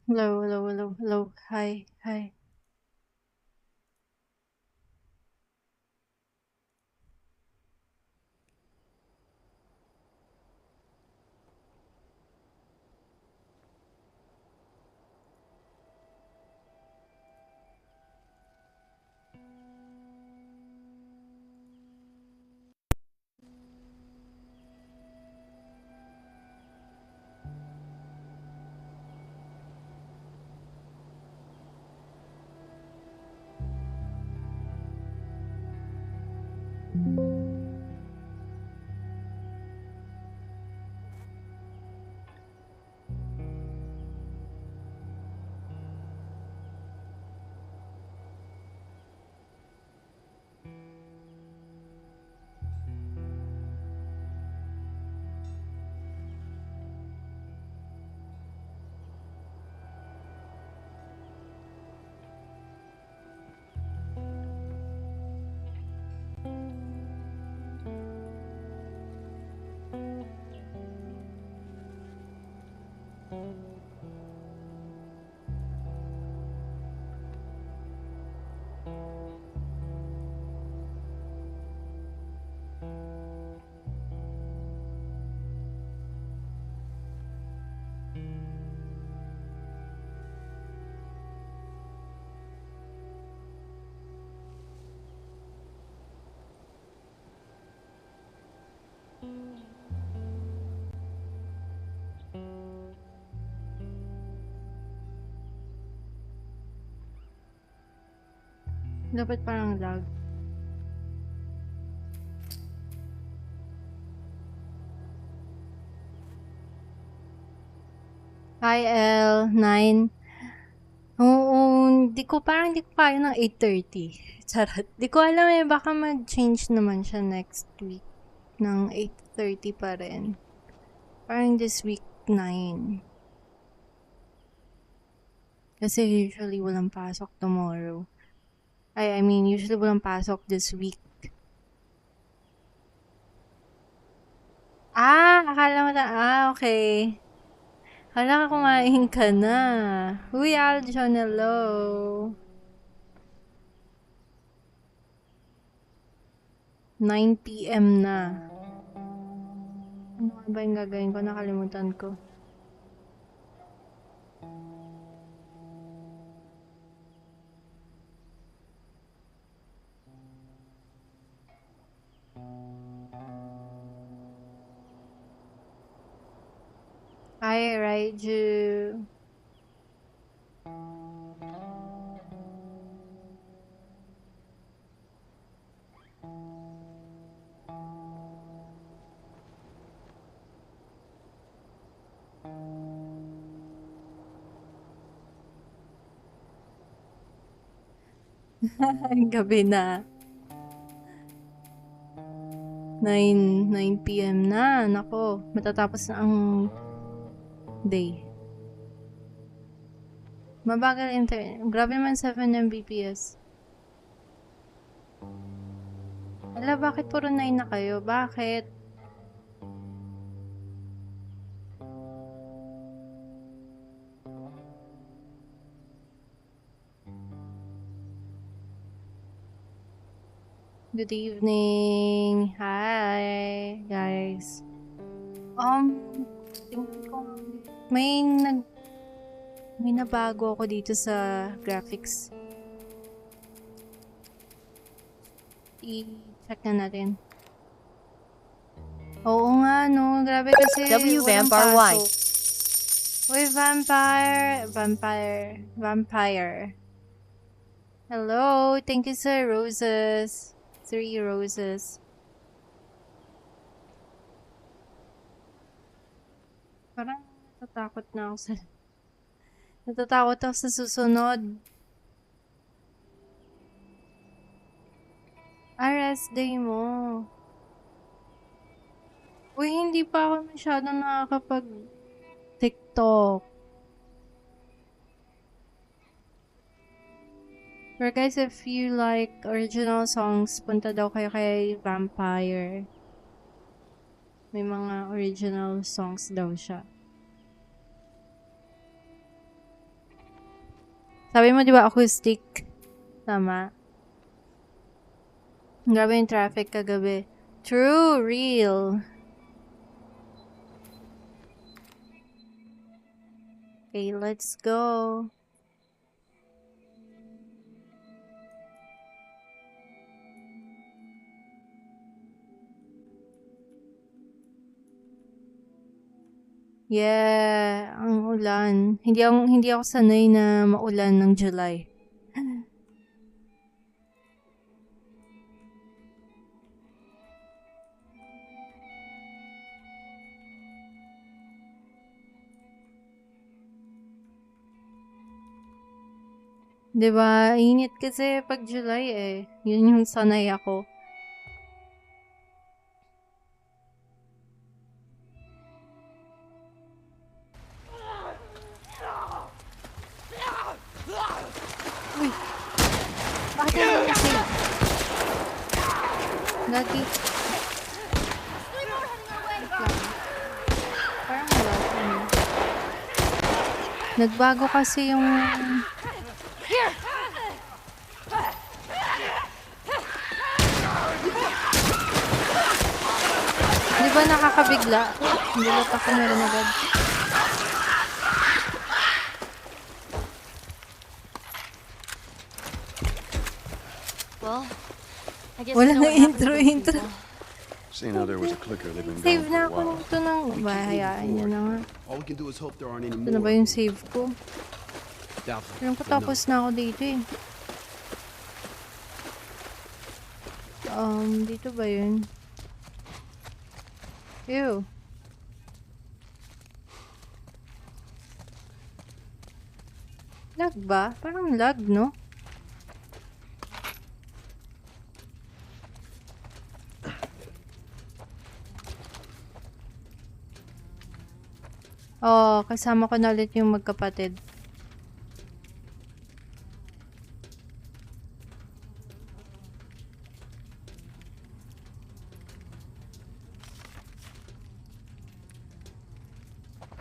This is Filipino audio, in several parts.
Hello, hello, hello, hello. Hi, hi. Dapat parang lag. Hi, L9. Oo, hindi ko kaya ng 8:30. Charot. Di ko alam eh, baka mag-change naman siya next week ng 8:30 pa rin. Parang this week 9. Kasi usually walang pasok tomorrow. I mean, usually walang pasok this week. Akala mo okay. Akala ko kumain ka na. Uy, Aljon, hello. 9 PM na. Ano nga ba yung gagawin ko? Nakalimutan ko. Hi, Raiju. Gabi na. 9 PM na. Nako, matatapos na ang day. Mabagal internet. Grabe man 7 Mbps. Ala, bakit puro 9 na kayo? Bakit? Good evening. Hi, guys. Tingnan ko. May nag may nabago ako dito sa graphics. I-check na natin. Oo nga, no. Grabe kasi W walang Vampire Y. pasok. Uy, vampire. Hello, thank you sir, roses. 3 roses. Parang natatakot ako sa susunod. Rest day mo. Uy, hindi pa ako masyadong nakakapag-TikTok. But guys, if you like original songs, punta daw kayo kay Vampire. May mga original songs daw siya. Sabi mo, di ba, acoustic? Tama. Grabe yung traffic kagabi. True, real. Okay, let's go. Yeah, ang ulan. Hindi ako sanay na maulan ng July. 'Di ba, init kasi pag July eh. Yun yung sanay ako. Uy, bakit hindi mo save? Lagi. Wait lang. Parang wala pa na. Nagbago kasi yung... Di ba nakakabigla? Gulat ako meron agad. Well, I guess Walang we know what happens to these intro. people. Seeing how there was a clicker, they've been Save gone na for a ako while. nito ng... Ba, hayaan nyo na nga. All we can do is hope there aren't any Ito na ba more. yung save ko? Doubtful. Alam ko but no. tapos na ako dito eh. Dito ba yun? Ew. Lag ba? Parang lag, no? Oh, kasama ko na ulit yung magkapatid.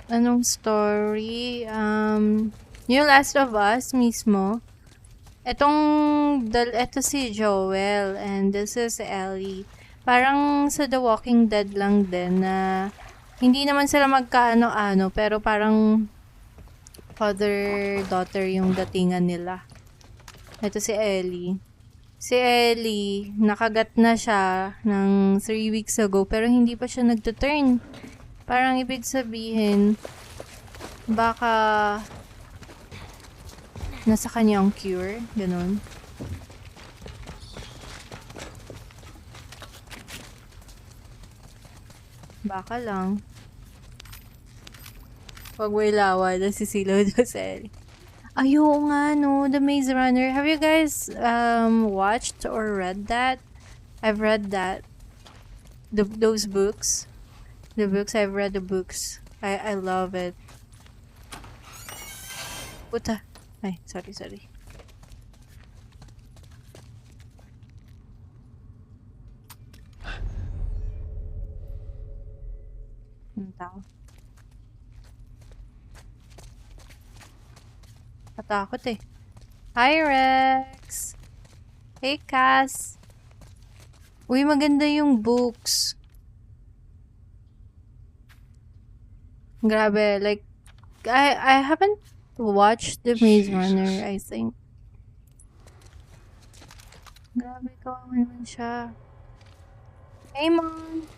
Anong story? Yung Last of Us mismo. Ito si Joel and this is Ellie. Parang sa The Walking Dead lang din na hindi naman sila magkaano-ano pero parang father-daughter yung datingan nila. Ito si Ellie. Si Ellie, nakagat na siya ng 3 weeks ago pero hindi pa siya nagtuturn. Parang ibig sabihin, baka nasa kanya ang cure, ganun. Baka lang. Pag may lawa, nasisilaw daw sa Ellie. Ayoko nga, no, The Maze Runner. Have you guys watched or read that? I've read that. Those books. The books, I've read the books. I love it. Puta. Ay, sorry. Ang tao. Katakot eh. Hi, Rex! Hey, Cass! Uy, maganda yung books. Grabe, like, I haven't watched The Maze Runner, I think. Grabe, kawawa naman siya. Hey, Mom!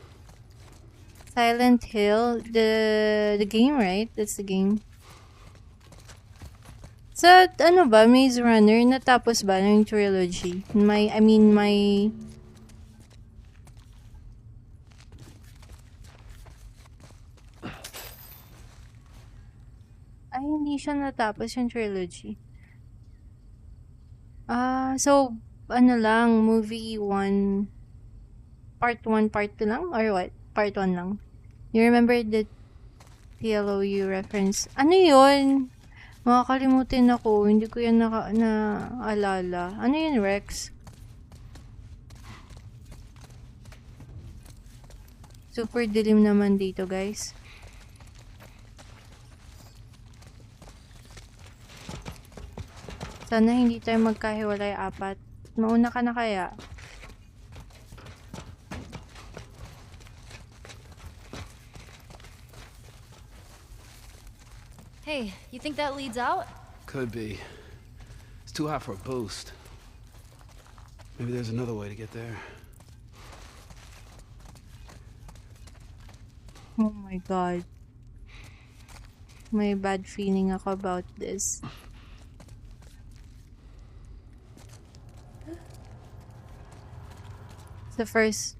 Silent Hill, the game, right? That's the game. So, ano ba, Maze Runner, natapos ba ng trilogy? My Ay, hindi siya natapos yung trilogy. So, ano lang, movie 1, part 1, part 2 lang? Or what? Part 1 lang. You remember the TLOU reference? Ano yun? Makakalimutin ako. Hindi ko yan naalala. Ano yun, Rex? Super dilim naman dito, guys. Sana hindi tayo magkahiwalay apat. Mauna ka na kaya? Hey, you think that leads out? Could be. It's too hot for a boost. Maybe there's another way to get there. Oh my god. May bad feeling ako about this. The first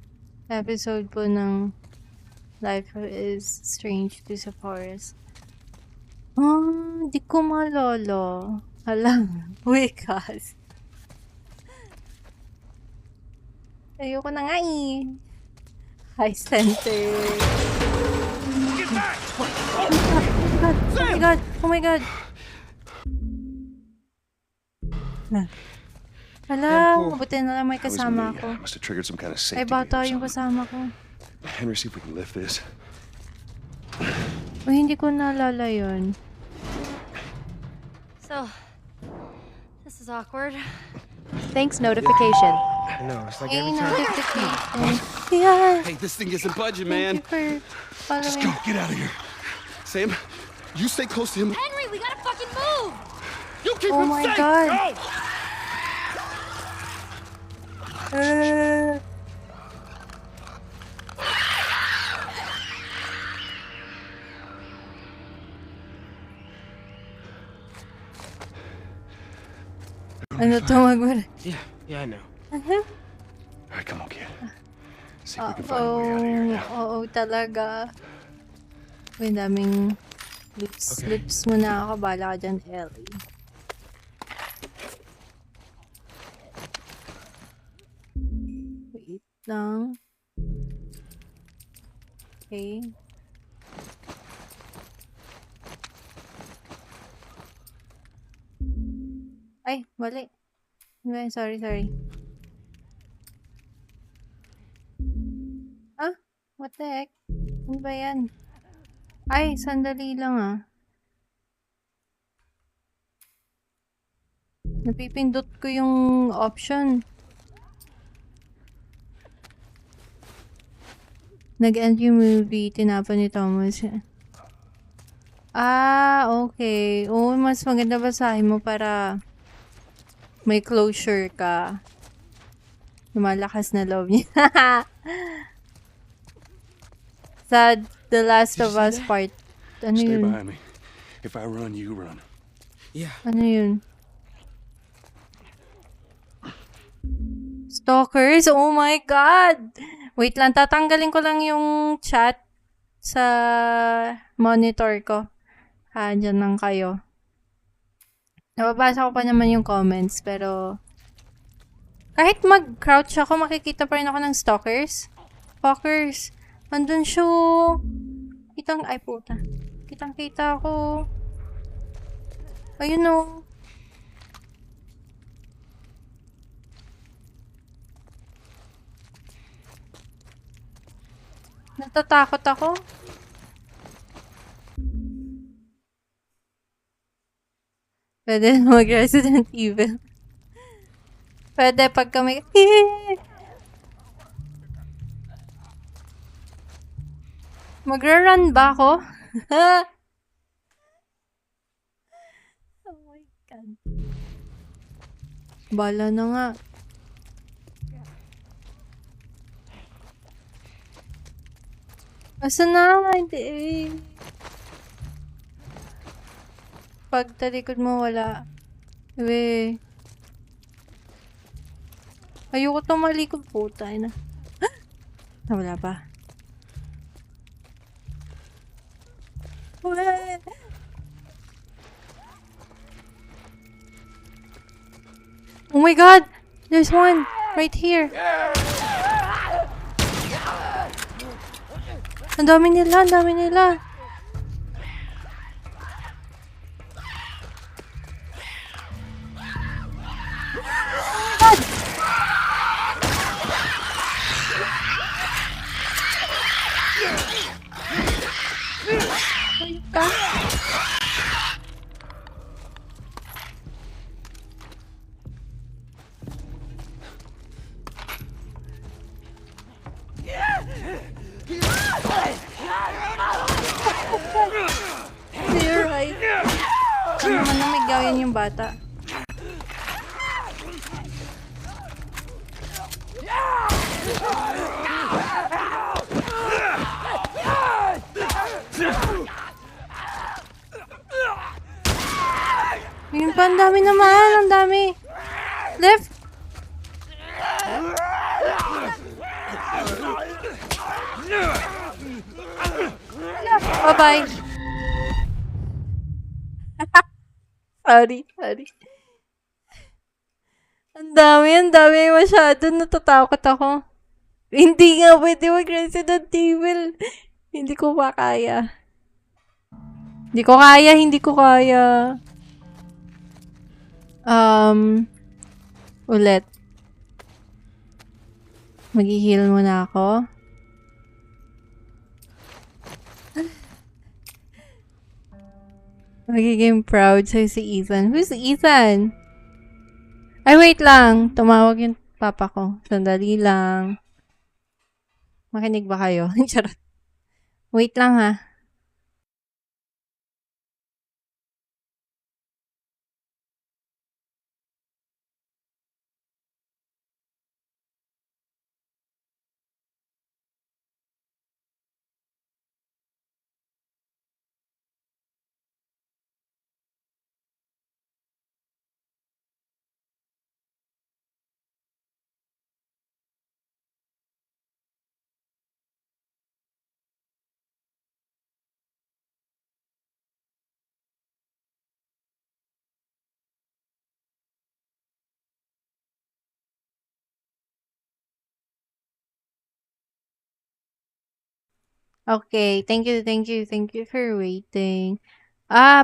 episode po ng Life is Strange to the Forest. Di ko malolo. Hala, wikas. Ayoko na nga eh. High center. Oh my god! Oh my god! Hala, mabuti na lang may That was kasama me. ako. Must have triggered some kind of safety Ay, gate or bata yung something. kasama ko. Henry, see if we can lift this. Uy, hindi ko naalala yun. So, this is awkward. Thanks notification. I know, it's like Ay, every time. notification. Yeah. Hey, this thing isn't budging, Thank you man. for Just following. go, get out of here. Sam, you stay close to him. Henry, we gotta fucking move! You keep Oh him my safe. God. Go! Ano to magwala? Yeah, I know. All right, come on, kid. See if we can find a way out of here now. Oo, talaga. Uy, daming lips. Okay. Lips mo na ako. Bala ka dyan, Ellie. Wait lang. Okay. Ay, mali. Ay, sorry. Ah, what the heck? Ano ba yan? Ay, sandali lang ah. Napipindot ko yung option. Nag-end yung movie, tinapon ni Thomas. Ah, okay. Oo, mas maganda basahin mo para may closure ka. Lumalakas na loob niya. Sa The Last of Us part. Ano Stay yun? behind me. If I run, you run. Yeah. Ano yun? Stalkers? Oh my God! Wait lang, tatanggalin ko lang yung chat sa monitor ko. Diyan lang kayo. Nababasa ko pa naman yung comments, pero kahit mag-crouch ako, makikita pa rin ako ng stalkers. Stalkers. Andun siya. Ay puta. Kitang-kita ako. Ayun o. Natatakot ako. Pwede mag-Resident Evil. Pwede pag kami... Magra-run ba ako? Oh my God. Bala na nga. Asa na? Hindi eh. Pag talikod mo, wala. Uwe. Ayoko tumalikod po. Tayo na. Wala pa. Uwe. Oh my God! There's one! Right here! Ang dami nila! Ang dami nila! Ayun ka! Ano naman na may gawin yung bata? Yun pa, ang dami naman. Ang dami. Left. Bye-bye. Sorry. Ang dami masyado. Natatakot ako. Hindi nga pwede mag-Resident Evil. Hindi ko pa kaya. Hindi ko kaya. Ulit. Mag-heal muna ako. Magiging proud sa'yo si Ethan. Who's Ethan? Ay, wait lang. Tumawag yung papa ko. Sandali lang. Makinig ba kayo? Charot. Wait lang ha. Okay, thank you for waiting.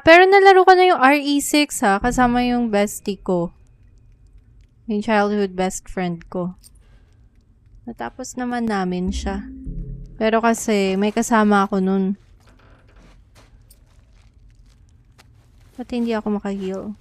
Pero nalaro ko na yung RE6 ha, kasama yung bestie ko. Yung childhood best friend ko. Natapos naman namin siya. Pero kasi, may kasama ako nun. Ba't hindi ako maka-heal?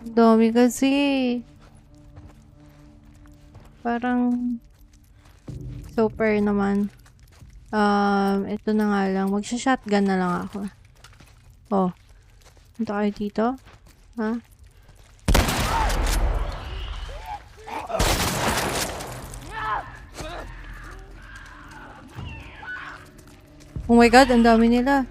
Dami kasi. Parang super naman. Ito na nga lang. Magsha-shotgun na lang ako. Oh. Punta kayo dito? Ha? Oh my god, ang dami nila.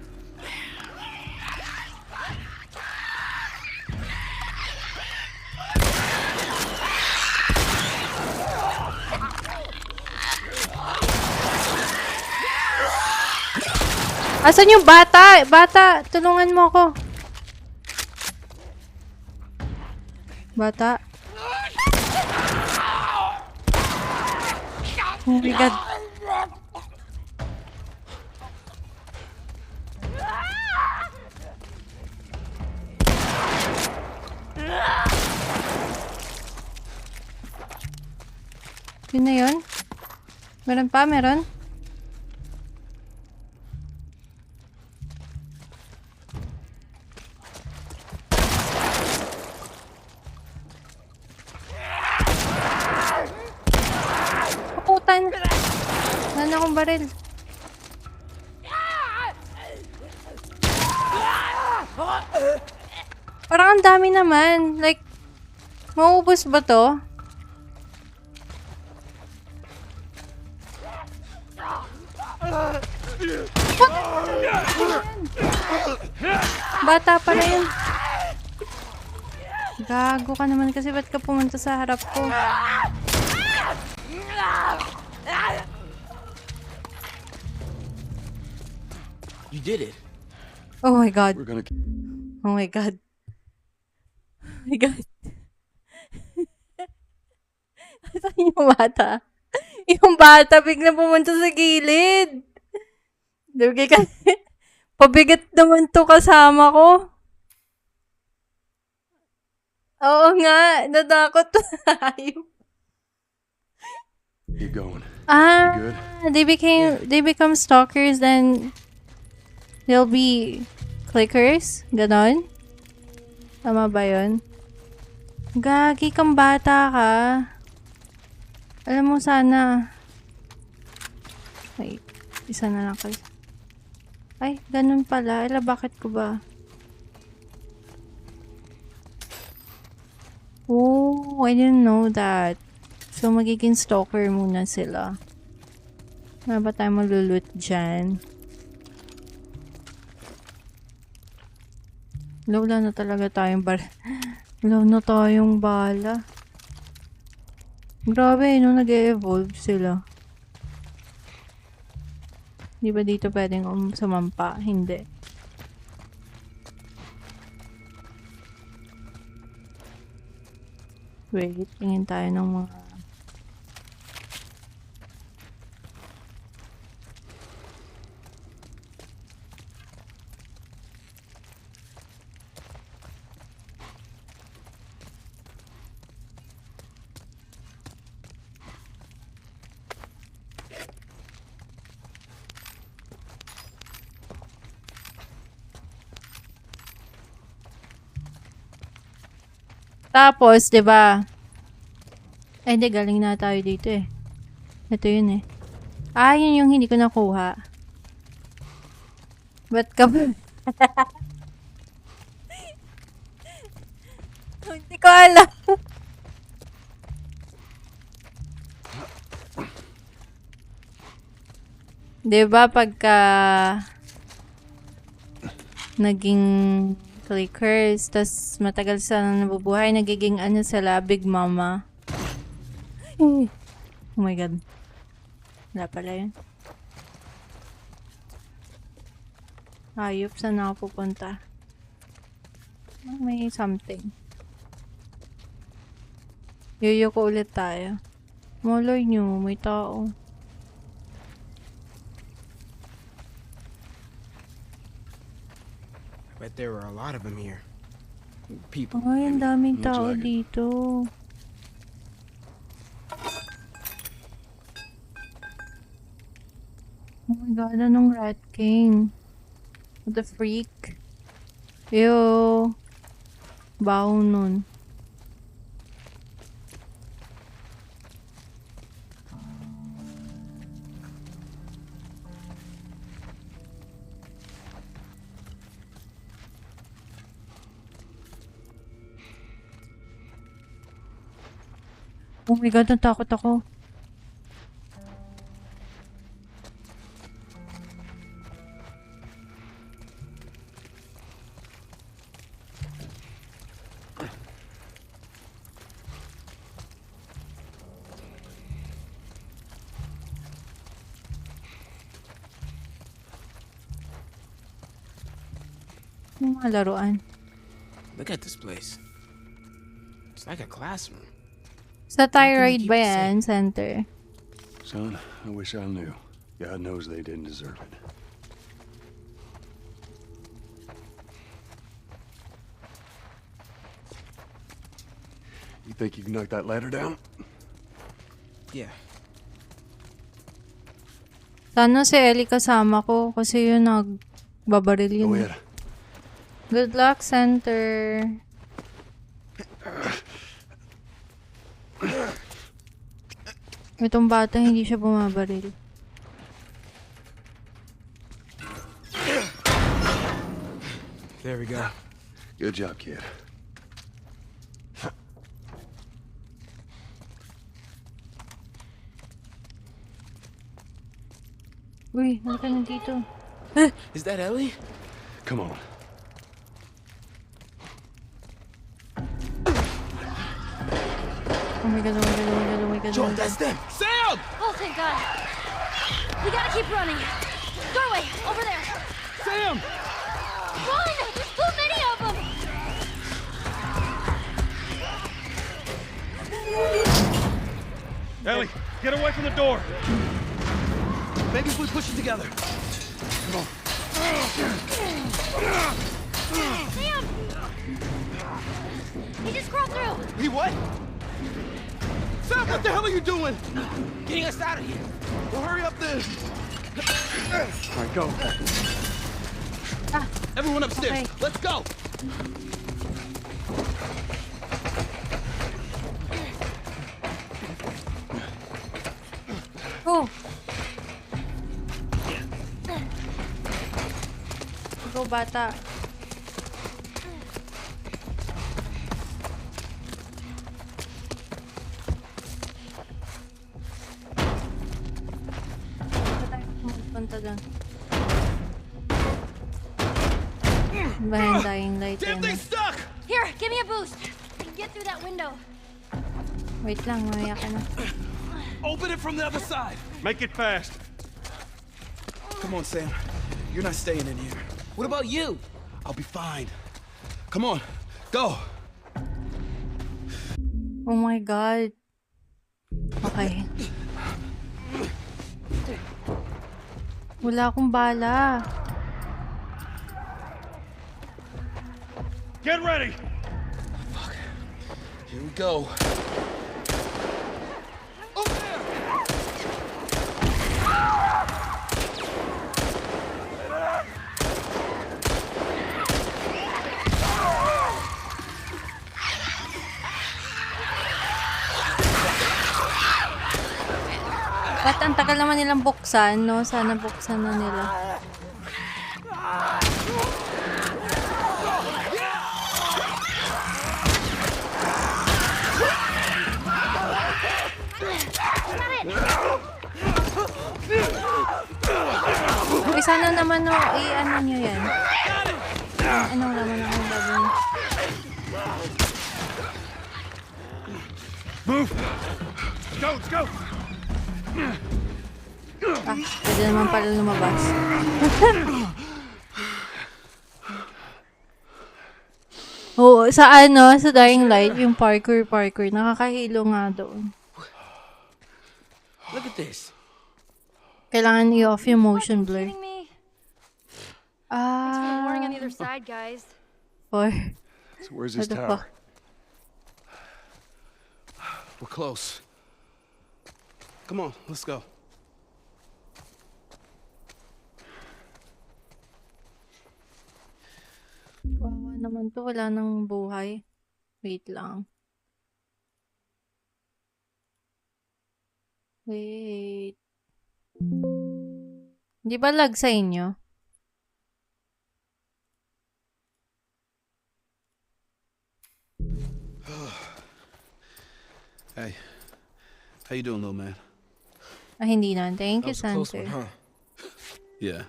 Asan yung bata? Bata, tulungan mo ako. Bata. Oh my god. Yun na yun? Meron pa? Meron? Kaputan! Wala na akong baril. Parang ang dami naman. Like, mauubos ba to? Bata pala yun. Gago ka naman kasi ba't ka pumunta sa harap ko? You did it. Oh my god. We're gonna. Oh my god. Oh my god. Asan yung bata? Yung bata biglang pumunta sa gilid. Lugi ka. Pabigat naman to kasama ko. Oo nga. Natakot tayo. Keep going. You good? They become stalkers, then they'll be clickers. Ganon. Tama ba yun? Gagi kang bata ka. Alam mo sana. Ay, isa na lang kayo. Ay, ganun pala. Ala, bakit ko ba? Oh, I didn't know that. So, magiging stalker muna sila. Wala ba tayo malulot dyan? Wala na talaga tayong wala na tayong bala. Grabe, no, nag-e-evolve sila. Di ba dito pwedeng sumampa? Hindi. Wait, tingin tayo ng mga... Tapos, 'di ba? Ay, hindi, galing na tayo dito eh. Ito yun eh. Ah, yun yung hindi ko nakuha. Ba't ka ba? Hindi ko alam. Diba pagka naging clickers, tas matagal sana nabubuhay, nagiging ano sila, Big Mama. Oh my god. Wala pala yun. Ayop, saan ako pupunta? May something. Yuyuko ulit tayo. Moloy nyo, may tao. Bet there were a lot of them here. People. Ay, ang daming Looks tao like it. dito. Oh my god, anong Rat King? What the freak? Ew. Baho nun. Oh my god, natakot ako. Yung mga laruan. Look at this place. It's like a classroom. Sa thyroid keep ba it yan, center? Son, I wish I knew. God knows they didn't deserve it. You think you can knock that ladder down? Yeah. Sana si Ellie kasama ko kasi yun nagbabaril Go yun. ahead. Good luck, center. Itong bata hindi siya bumabaril. There we go. Good job, kid. Uy, halika na dito. Is that Ellie? Come on. Oh my god, oh my god, oh my god, oh my god. Joel, that's them. Sam! Oh, thank God. We gotta keep running. Doorway, over there. Sam! Run! There's too many of them! Ellie, get away from the door. Maybe if we push it together. Sam! He just crawled through. He what? Sam, what the hell are you doing? Getting us out of here. Well, hurry up then. All right, go. Everyone upstairs. Okay. Let's go. Oh! Ikaw, bata. Saan tayo pumunta dun? Behind dying light. Damn Yan. thing's stuck! Here, give me a boost. I can get through that window. Wait lang, mamaya ka na. Open it from the other side. Make it fast. Come on, Sam. You're not staying in here. What about you? I'll be fine. Come on, go. Oh my god. Okay. Wala akong bala. Get ready. Here we go. Over there! Ba't ang tagal naman nilang buksan, no? Sana buksan na nila. Uy, sana naman, no, i-ano nyo yan. Ano naman ang gagawin? Move. Go, let's go. Ah, pwede naman pala lumabas. Oo, sa ano, sa Dying Light, yung parkour, nakakahilo nga doon. Look at this. Kailangan i-off yung motion Are blur. you kidding me? Thanks for the warning on Ah, the other side, guys. or, So where's what this the tower? fuck? We're close. Come on, let's go. Wawa naman to, wala nang buhay. Wait lang. Wait. Di ba lag sa inyo? Hey, how you doing, little man? Ah, hindi na. Thank you, That was a close one, Santer. huh? Yeah,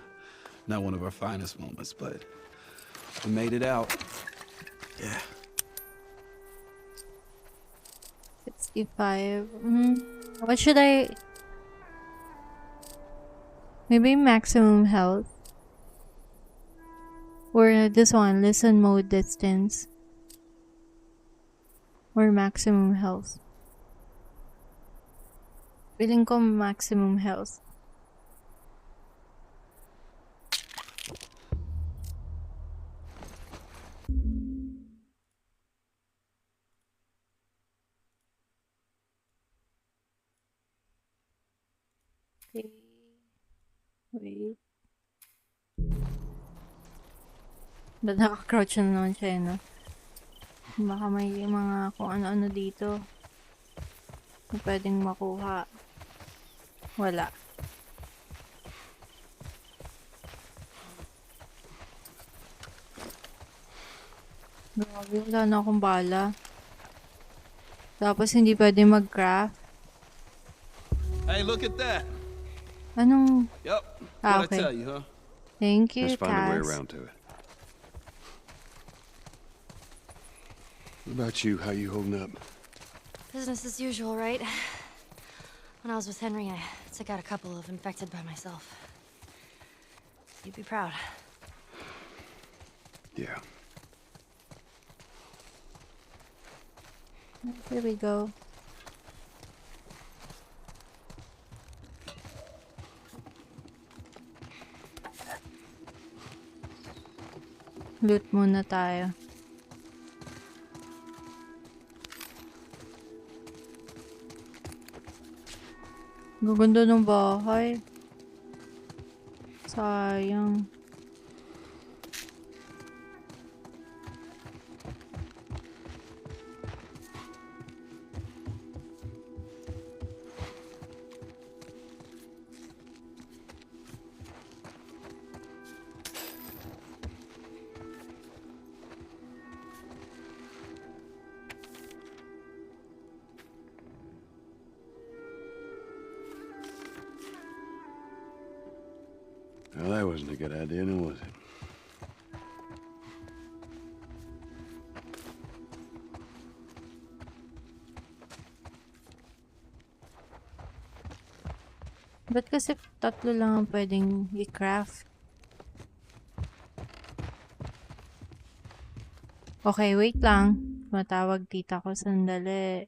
not one of our finest moments, but we made it out. Yeah. 65. What should I... Maybe maximum health. Or this one, listen mode distance. Or maximum health. Feeling ko maximum health. Okay. Wait. Ba't naka-crouch na naman siya, no? Baka may mga kung ano-ano dito na pwedeng makuha. Wala. Grabe, wala na akong bala. Tapos hindi pwede mag-craft. Hey, look at that. Anong... Yep. Ah, What'd okay. I tell you, huh? Thank you, Let's find a way Cass. around to it. What about you? How you holding up? Business as usual, right? When I was with Henry, I took out a couple of infected by myself. You'd be proud. Yeah. Here we go. Loot muna tayo. Gaganda ng bahay. Sayang. Well, that wasn't a good idea, now was it? Ba't kasi tatlo lang ang pwedeng i-craft? Okay, wait lang. Matawag tita ko sandali.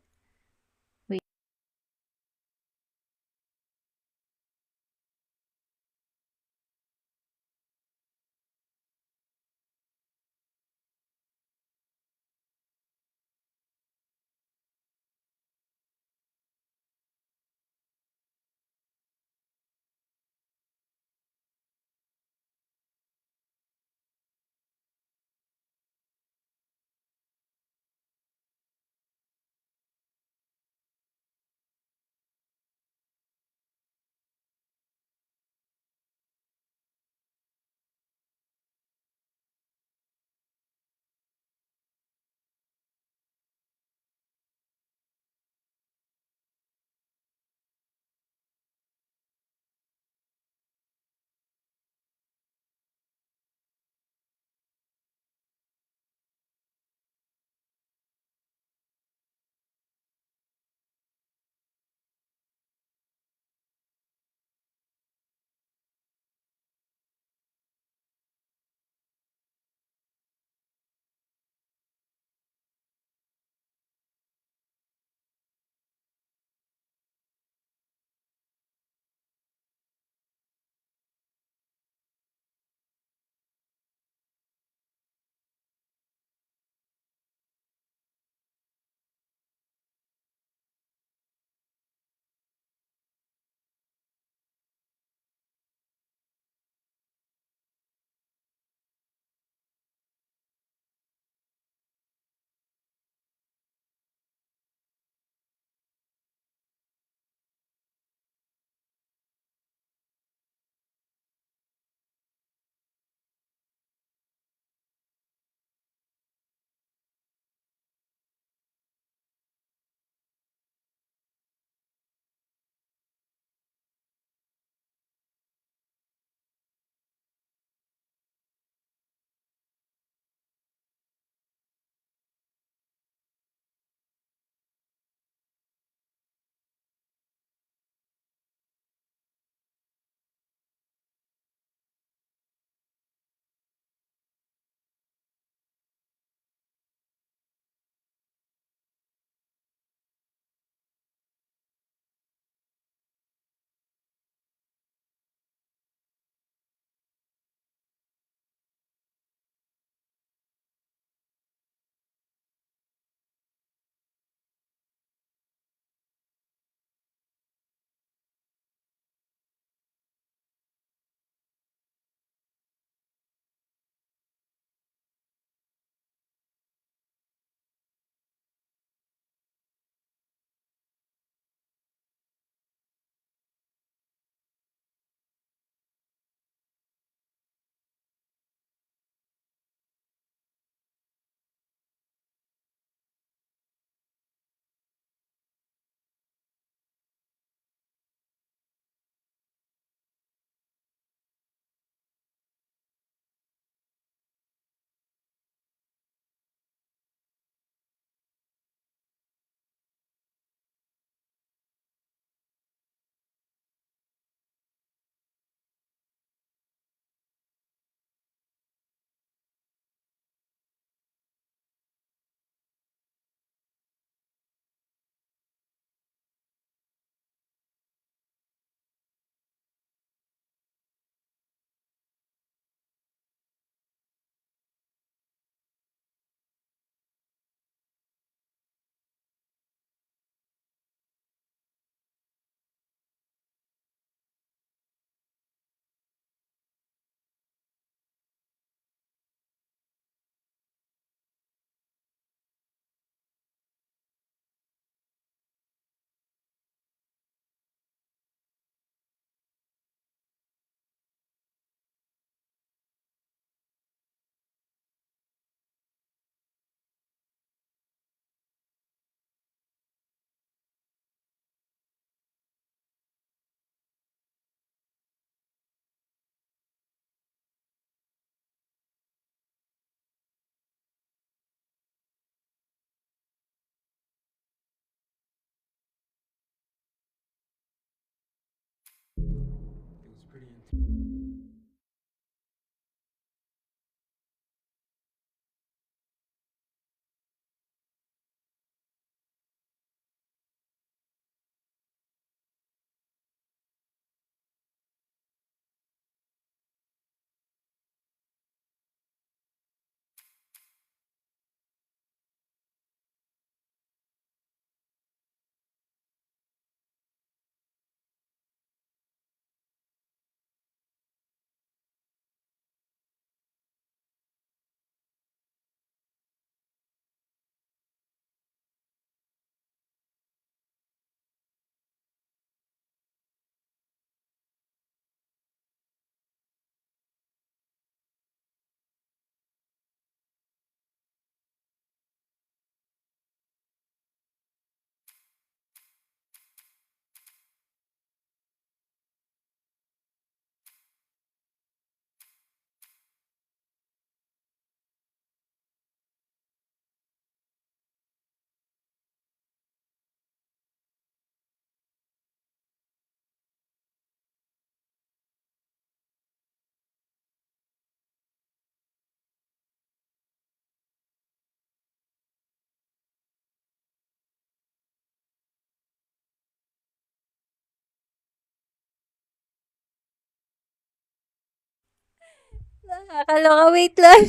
Nakakaloka, wait lang.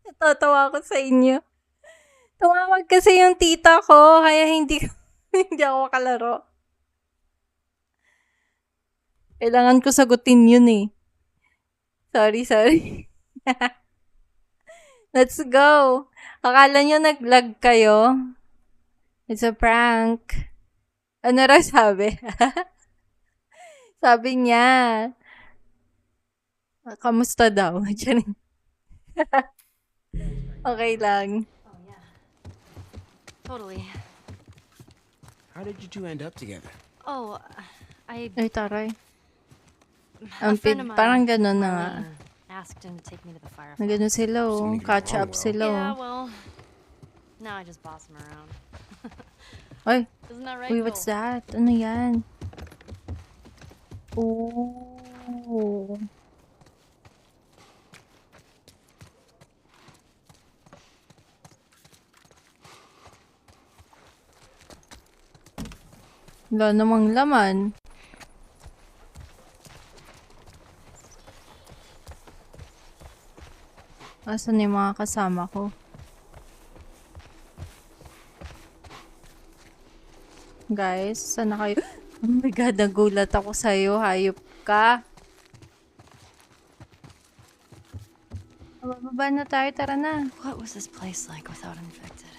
Natatawa ako sa inyo. Tumawag kasi yung tita ko, kaya hindi hindi ako makalaro. Kailangan ko sagutin yun eh. Sorry. Let's go. Akala nyo nag-lag kayo? It's a prank. Ano raw sabi? Sabi niya, kamusta daw? Diyan. Okay lang. Oh, yeah. Totally. How did you two end up together? Oh, I... Ay, taray. A friend of mine, Parang ganun na nga. Marlene, asked him to take me to the Na firefight. ganun sila oh. Seem to get Catch along up well. sila Yeah, oh. well, now I just boss him around. Ay, Isn't that right, uy, what's Joel? that? Ano yan? Oh. Wala namang laman. Asan yung mga kasama ko? Guys, saan na kayo? Oh my God, nagulat ako sa'yo. Hayop ka. Bababa na tayo. Tara na. What was this place like without infected?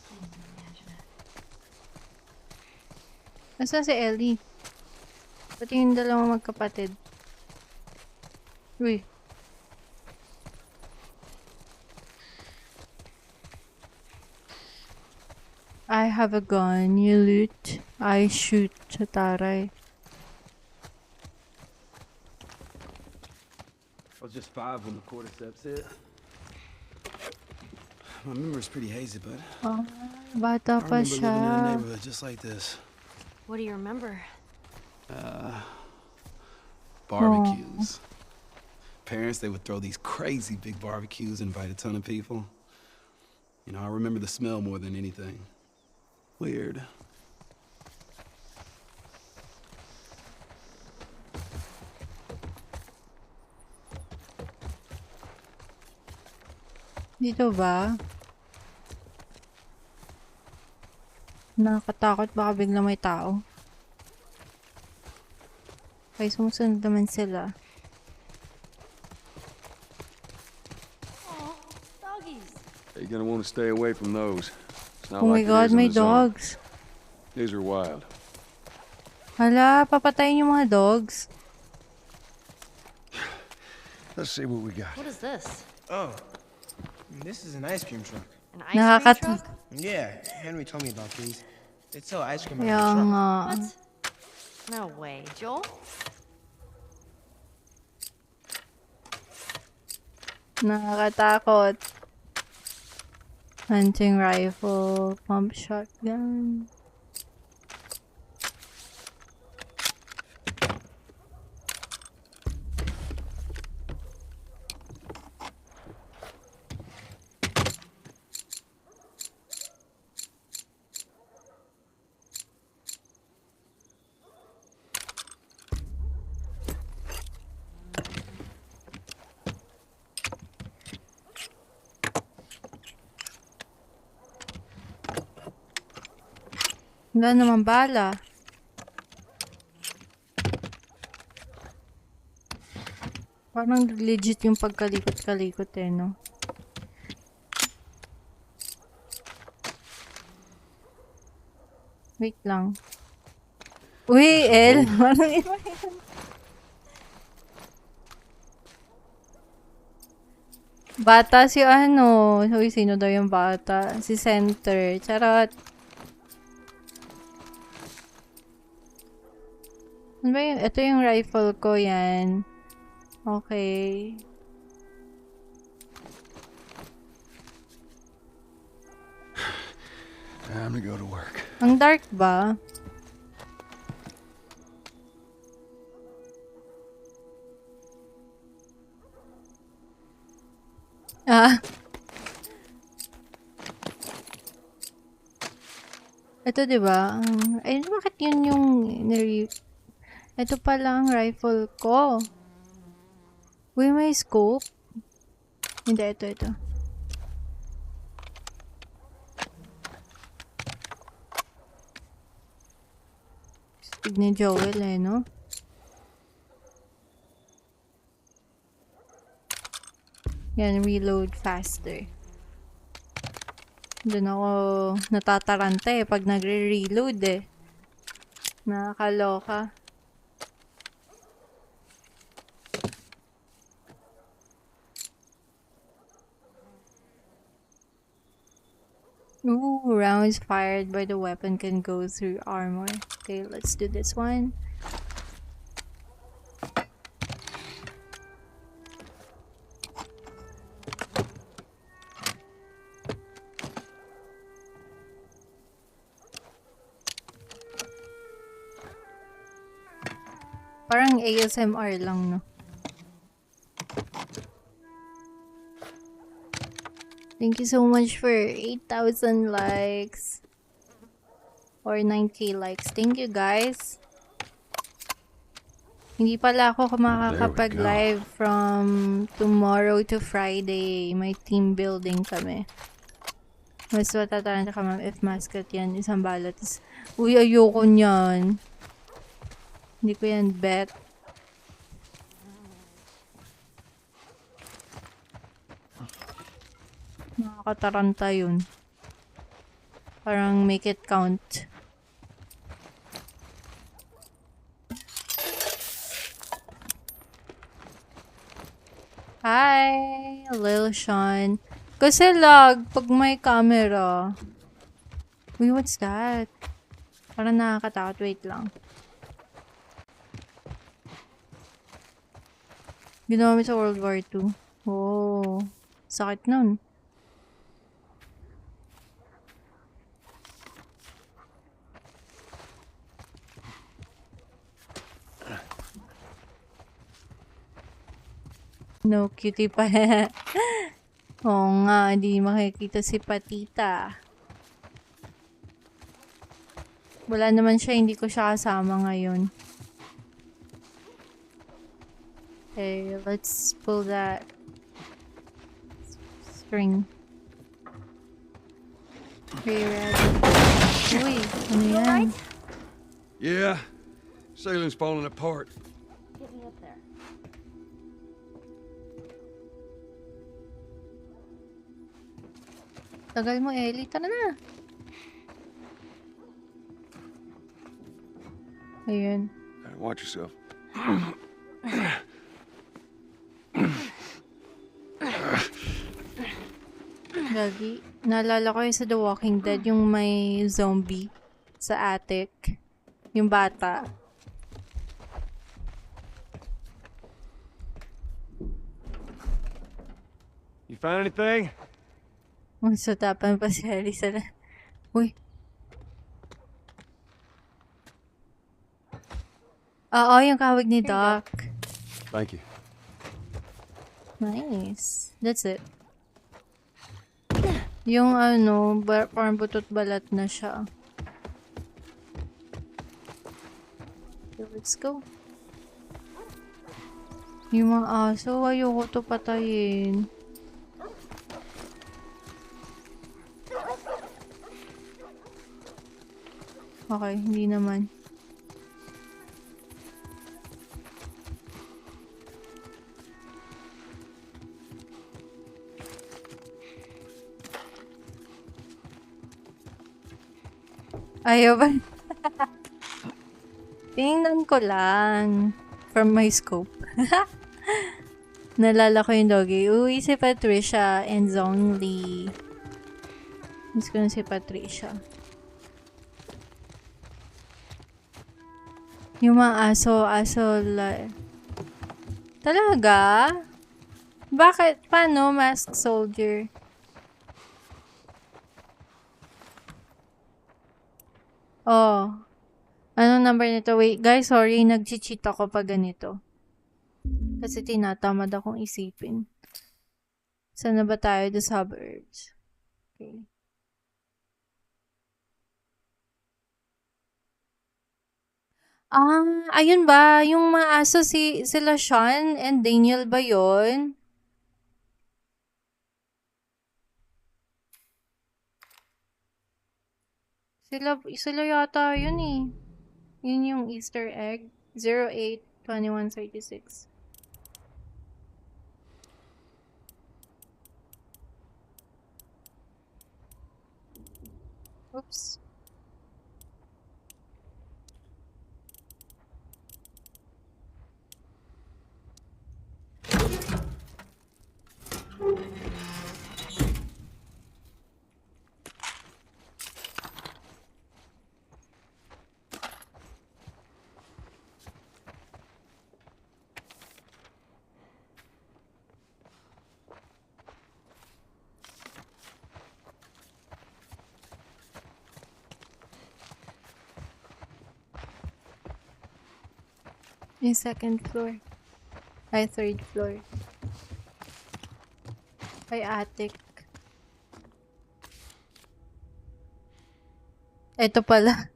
Can't even imagine it. Nasaan si Ellie? Pati yung dalawang magkapatid. Uy. I have a gun. You loot. I shoot. Taray. I was just 5 when the cordyceps hit. My memory's pretty hazy, but Ah, bata I pa remember living in a siya. neighborhood just like this. What do you remember? Barbecues. Parents, they would throw these crazy big barbecues, invite a ton of people. You know, I remember the smell more than anything. Weird. Dito ba? Nakakatakot, baka bigla may tao. Okay, sumusunod naman sila. Oh, doggies. You're gonna want to stay away from those. It's not Oh my like it God, is in may the zone. dogs. These are wild. Hala, papatayin yung mga dogs. Let's see what we got. What is this? Oh, this is an ice cream truck. An ice cream Nakakatakot. truck? Yeah, Henry told me about these. They sell ice cream out Kaya of the truck. nga. What? No way. Joel? Nakakatakot. Hunting rifle, pump shotgun. Wala naman bala. Parang legit yung pagkalikot-kalikot eh, no? Wait lang. Uy, El! Parang iba yan. Bata si ano. Uy, sino daw yung bata? Si Center. Charot. Ano ba yun? Ito yung rifle ko yan. Okay. Time to go to work. Ang dark ba? Ah. Ito 'di ba? Ay, bakit yun yung ito pala ang rifle ko. Uy, may scope. Hindi, ito. Stig ni Joel eh, no? Yan, reload faster. Doon ako natataranta eh pag nagre-reload eh. Nakakaloka. Ooh, rounds fired by the weapon can go through armor. Okay, let's do this one. Parang ASMR lang, no? Thank you so much for 8,000 likes. Or 9k likes. Thank you, guys. Hindi pala ako makakapag-live from tomorrow to Friday. May team building kami. Mas matataranta ka, ma'am, if mascot yan. Isang balot. Uy, ayoko niyan. Hindi ko yan bet. Nakakataranta yun. Parang make it count. Hi, Lil Sean. Kasi lag pag may camera. Uy, what's that? Parang nakakatakot. Wait lang. Ginawa mo sa World War II. Oh, sakit nun. No, cutie pa. Oo nga, hindi makikita si Patita. Wala naman siya, hindi ko siya kasama ngayon. Okay, let's pull that string. Okay, ready? Uy, ano yan? Yeah. Sailing's falling apart. Get me up there. Tagal mo, Ellie. Tara na. Ayun. Watch yourself. Gagi. Naalala ko yung sa The Walking Dead, yung may zombie sa attic. Yung bata. You find anything? So, tapan pa si Ellie sa... Uy. Oo, yung kawig ni Doc. Thank you. Nice. That's it. Yung ano, parang butot balat na siya. Okay, let's go. Yung mga aso, ayoko to patayin. Okay, hindi naman. Ayaw ba? Tingnan ko lang. From my scope. Nalala ko yung doggy. Uy, si Patricia and Zhongli. Miss ko na si Patricia. Yung mga aso Talaga? Bakit? Paano, Masked Soldier? Oh. Anong number nito? Wait, guys, sorry. Nag-cheat ako pag ganito. Kasi tinatamad akong isipin. Saan na ba tayo? The suburbs. Okay. Ayun ba? Yung mga aso sila Sean and Daniel ba yun? Sila yata yun eh. Yun yung Easter egg. 08-2136. Oops. Yung second floor. Ay, third floor. Ay, attic. Ito pala.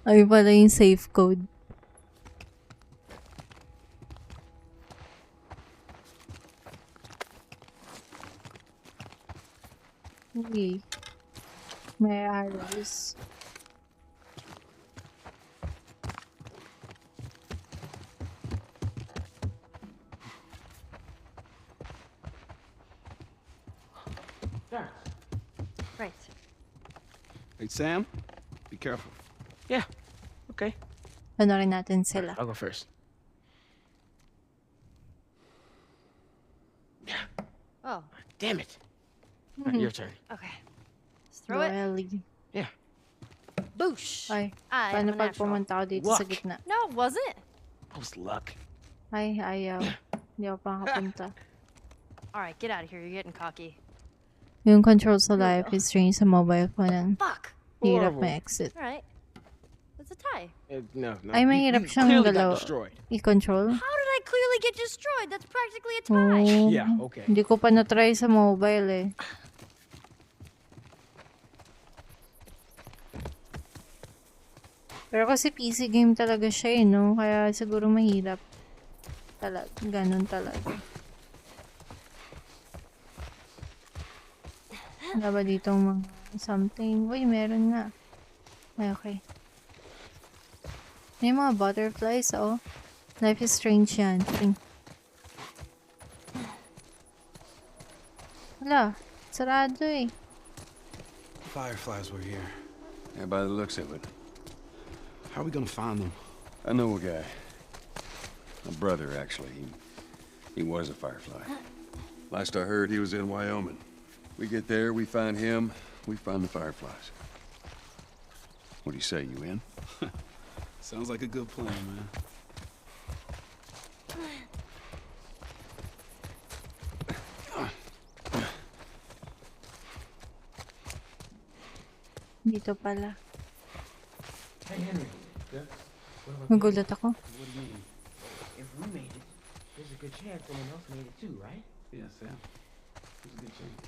Ay, pala yung safe code. Okay. May arrows. Right. Hey, Sam, be careful. Yeah. Okay. Panorin natin sila. I'll go first. Oh, Damn it. All right, your turn. okay. Let's throw it. Ellie. Yeah. Boosh. Ay, I paano am a pag natural. pumunta ako dito sa Luck. gitna? No, it wasn't. That was luck. Ay, ayaw. Hindi ako pa makapunta. All right, get out of here. You're getting cocky. Yung control sa life is strange sa mobile phone. Ang Fuck. hirap Horrible. ma-exit. All right. It's a tie. No. Ay, mahirap you siyang clearly got galaw. destroyed. I-control. How did I clearly get destroyed? That's practically a tie. Oh, Yeah, okay. hindi ko pa na-try sa mobile eh. Pero kasi PC game talaga siya eh, no? Kaya siguro mahirap. Ganun talaga. Wala ba ditong mga something? Uy, meron nga. Ay, okay. May mga butterflies, oh. Life is strange yan. Wala. Sarado eh. Fireflies were here. Yeah, by the looks of it. How are we gonna find them? I know a guy. My brother, actually. He was a firefly. Last I heard, he was in Wyoming. We get there, we find him, we find the fireflies. What do you say, you in? Sounds like a good plan, man. Dito pala. Hey, Henry. Nagulat ako. If we made it, there's a good chance someone else made it too, right? Yeah, Sam. There's a good chance.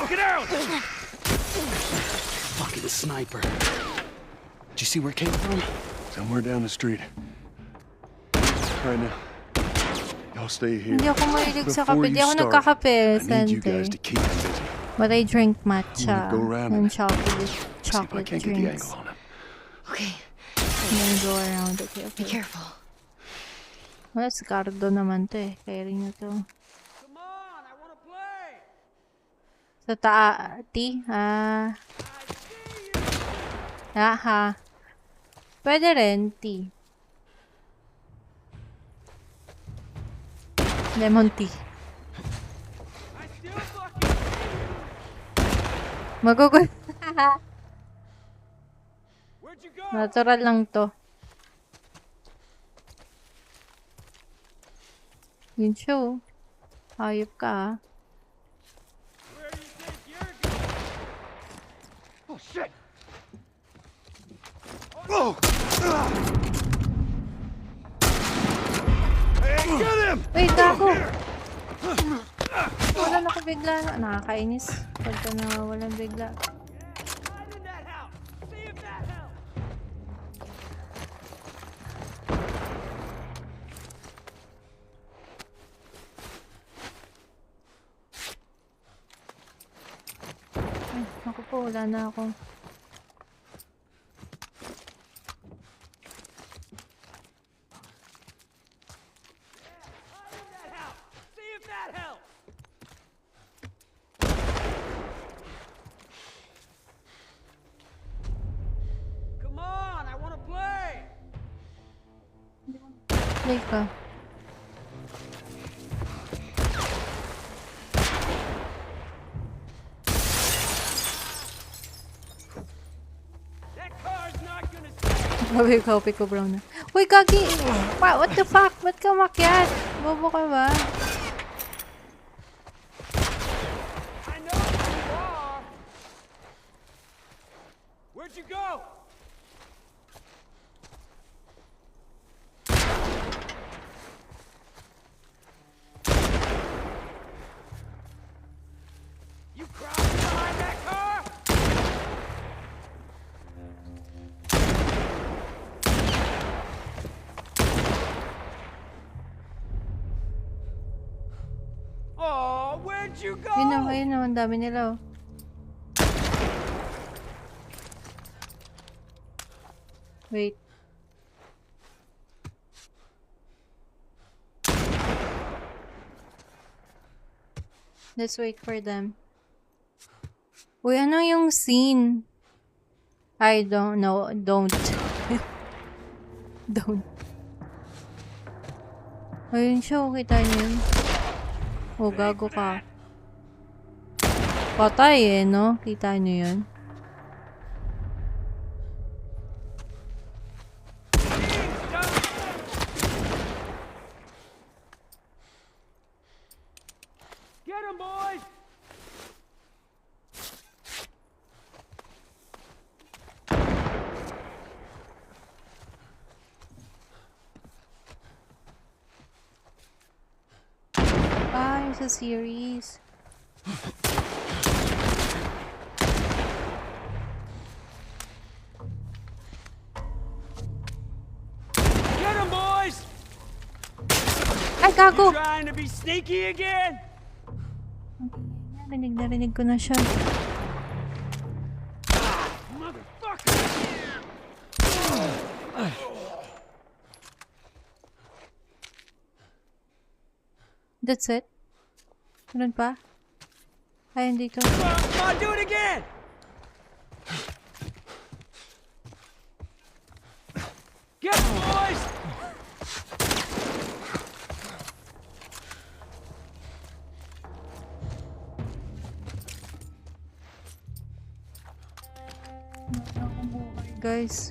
Get out! Fucking sniper. you see where it came from? Somewhere down the street. Right now. Y'all stay here. Hindi ako mahilig sa Before kape. Hindi you ako start, nagkakape, I need you Sente. guys to keep me busy. But I drink I'm matcha gonna go around and and chocolate see if I chocolate can't get the drinks. angle on him. Okay, And then go around. Okay, be okay. careful. Well, Scardo naman to eh. Kaya rin nyo to. Come on, I wanna play! Sa T? Ha. Pwede rin, T. Lemon tea. I still fucking Magugul. Where'd you go? Natural lang to. Yun show. Hayop ka ah. Where do you think you're going? Oh shit! Oh! Hey, get him! Wait, gago! Wala na ko bigla. Nakakainis. Pagka nawawalan bigla. Hide in that house! See if that helps! Ay, naku po, wala na ako. Hide in that house! See if that helps! Come on, I wanna play! Play ka. That car's not gonna stay! Sabi ko, Pico Brown na. Uy, gagi! What the fuck? Ba't ka makyat? Bobo ka ba? I know who you are! Where'd you go? You crouching behind that car? Oh, where'd you go? Yun o, ang dami nila oh. Wait. Let's wait for them. Uy, ano yung scene? I don't know. Don't. Don't. Ayun siya, oh, kita niyo yun. Oh, gago ka. Patay eh, no? Kita niyo yun. Get him, boys! Ah, yung sa series. Get him, boys! Ay, gago! Trying to be sneaky again? Narinig ko na siya. Motherfucker! That's it? Meron pa? Ay, hindi to. Come on, do it again! Get him, boys! Guys.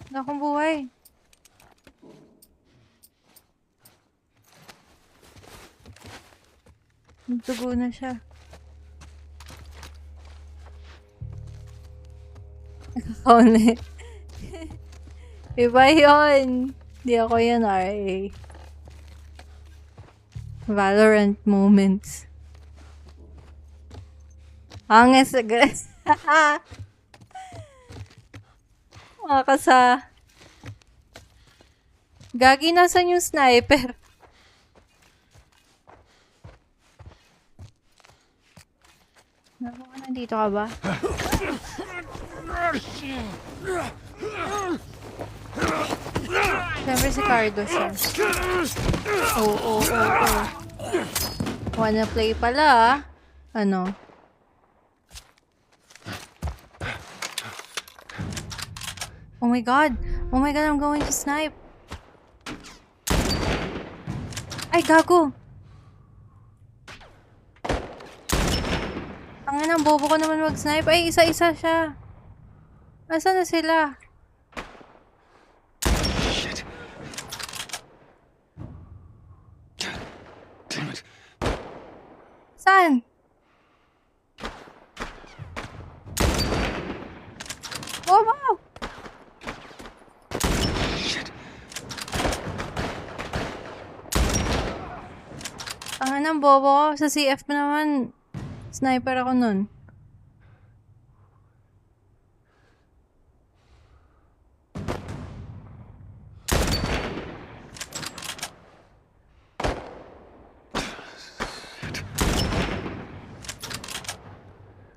Wala akong buhay. Nagtugo na siya. Only. Iba yun. Di ako yun, RA. Valorant moments. Anges agad. Makakasa. Gagi, nasan yung sniper? Naku, nandito ka ba? Siyempre si Cardo siya. Oo. Wanna play pala ah. Ano? Oh my god! Oh my god, I'm going to snipe! Ay, gago! Ang ina, bobo ko naman mag-snipe. Ay, isa-isa siya. Nasaan na sila? Shit. God damn it. Saan? Oh, wow! Shit. Ang ina, bobo ko. Sa CF pa naman. Sniper ako nun.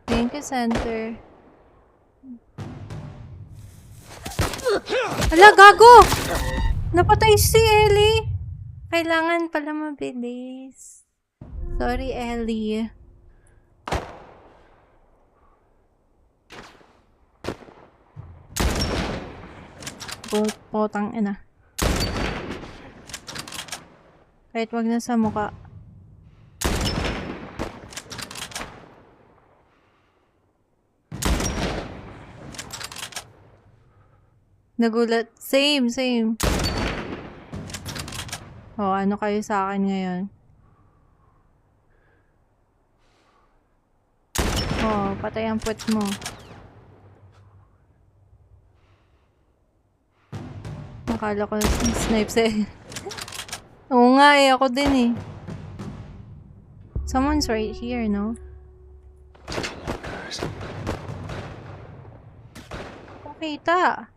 Thank you, center. Ala, gago! Napatay si Ellie! Kailangan pala mabilis. Sorry, Ellie. Potang ina. Kahit wag na sa muka. Nagulat. Same. Oh, ano kayo sa akin ngayon? Oh, patay ang puwet mo. Akala ko snipe sa'yo. Oo nga eh, ako din eh. Someone's right here, no? Kita.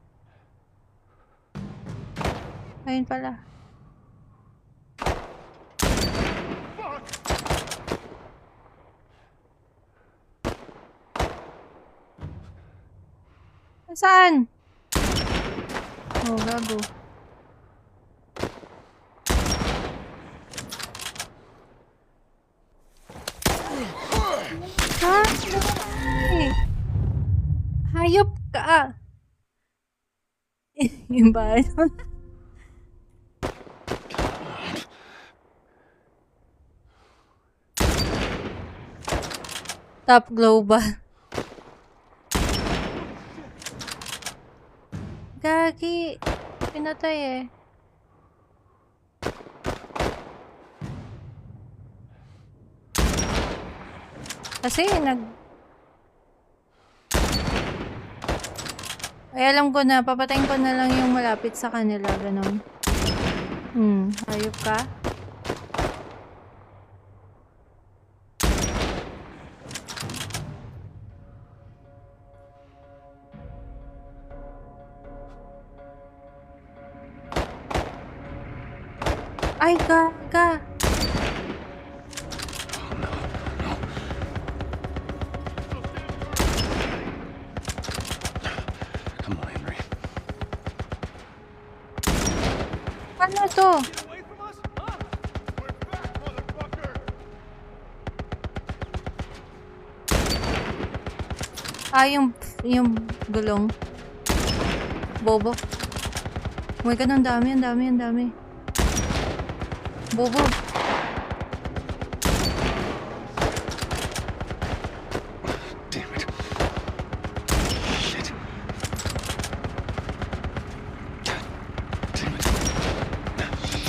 Ayun pala. Saan? Oh, gago. Ha? Ay. Hayop ka. Yung ba? Top global. Gagi. Pinatay eh. Kasi ay, alam ko na. Papatayin ko na lang yung malapit sa kanila. Ganon. Hayop ka? Ay, gaga. Come on, Henry. Ano to? Ah, yung gulong. Bobo. Oh my god, ang dami. Bobo. Damn it. Shit. God damn it.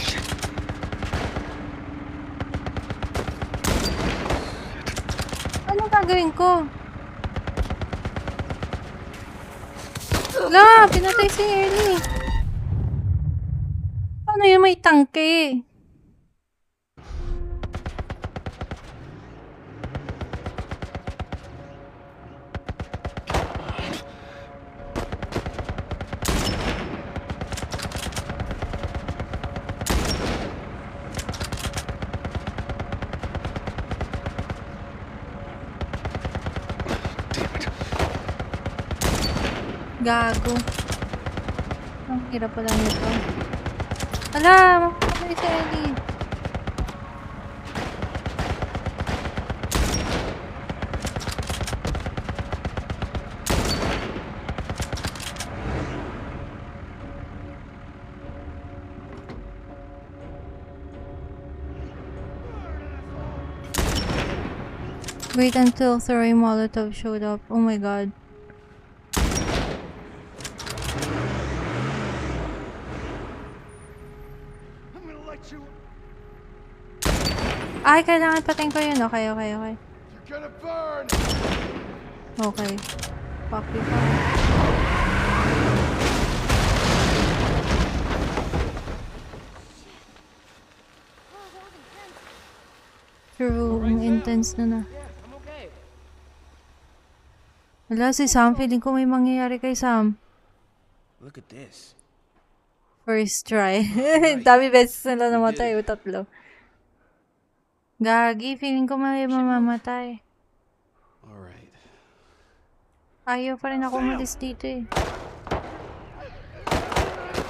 Shit. Anong gagawin ko? La, pinatay si Ellie. Paano yun may tangke? Gago. Ang hirap pala nito. Ala, makakamay si Ellie. Wait until throwing Molotov showed up. Oh my god. Ay, kailangan patayin ko yun. Okay. You're gonna burn! Okay. Copy pa. True, ang intense na. I'm okay. Wala, si Sam. Feeling ko may mangyayari kay Sam. Look at this. First try. Dami beses na lang namatay. O tatlo. Gagi, feeling ko may mamamatay. Alright. Ayaw pa rin ako umalis dito eh.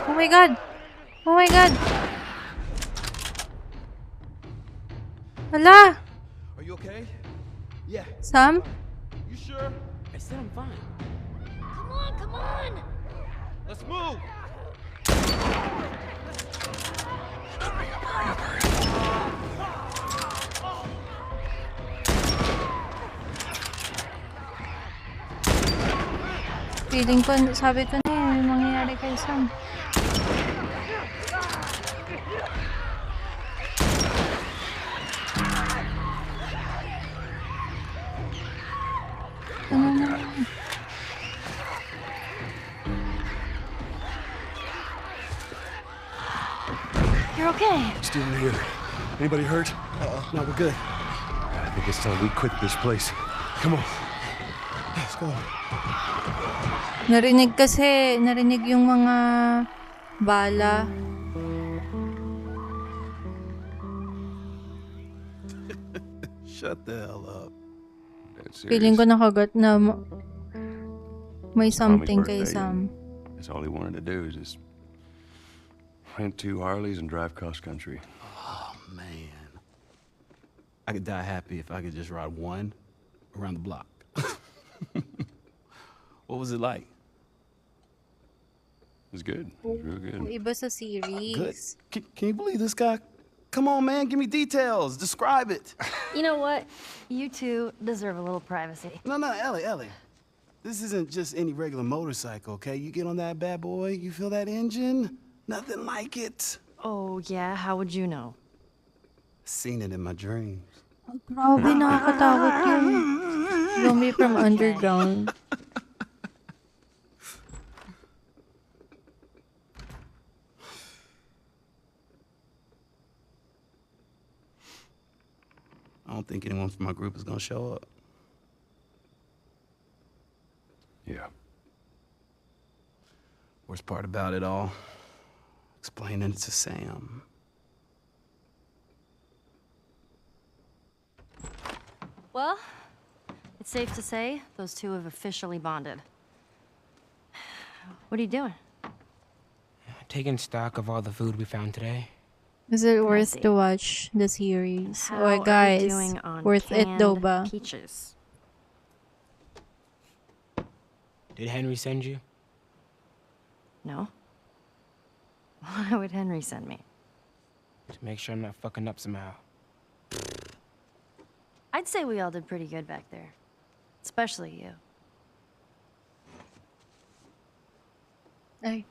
Oh my god! Oh my god! Hala! Are you okay? Yeah. Sam? You sure? I said I'm fine. Come on! Let's move! Feeling ko, sabi ko na eh, may mangyayari kay Sam. Ano na? You're okay. Still here. Anybody hurt? No, we're good. I think it's time we quit this place. Come on. Let's go. Narinig yung mga bala. Shut the hell up. That's Feeling ko serious. nakagat na may Tommy's something kay birthday. Sam. That's all he wanted to do is just rent 2 Harleys and drive cross country. Oh, man. I could die happy if I could just ride one around the block. What was it like? It was good. It was real good. Iba sa series. Good. Can you believe this guy? Come on, man. Give me details. Describe it. You know what? You two deserve a little privacy. No, Ellie. This isn't just any regular motorcycle, okay? You get on that bad boy, you feel that engine? Nothing like it. Oh, yeah? How would you know? Seen it in my dreams. Grabe, nakakatakot yun. Zombie from underground. I don't think anyone from my group is gonna show up. Yeah. Worst part about it all, explaining it to Sam. Well, it's safe to say those two have officially bonded. What are you doing? Taking stock of all the food we found today. Is it worth see. to watch the series? How Or are you guys, doing on worth it daw canned ba? peaches? Did Henry send you? No? Why would Henry send me? To make sure I'm not fucking up somehow. I'd say we all did pretty good back there. Especially you. Ay,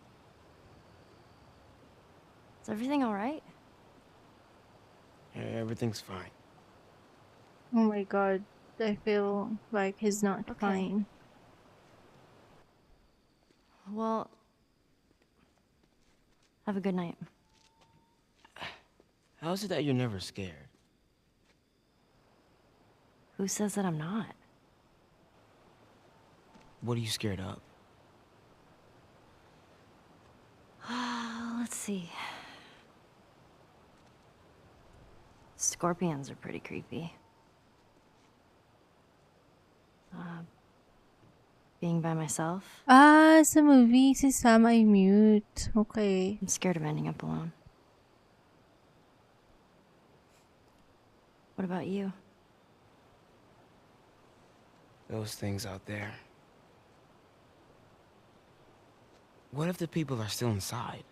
Is everything all right? Yeah, everything's fine. oh my god. I feel like he's not Okay. fine. Well, have a good night. How is it that you're never scared? Who says that I'm not? What are you scared of? Let's see. Scorpions are pretty creepy. Being by myself. Sa movie, si Sam ay mute. Okay. I'm scared of ending up alone. What about you? Those things out there. What if the people are still inside?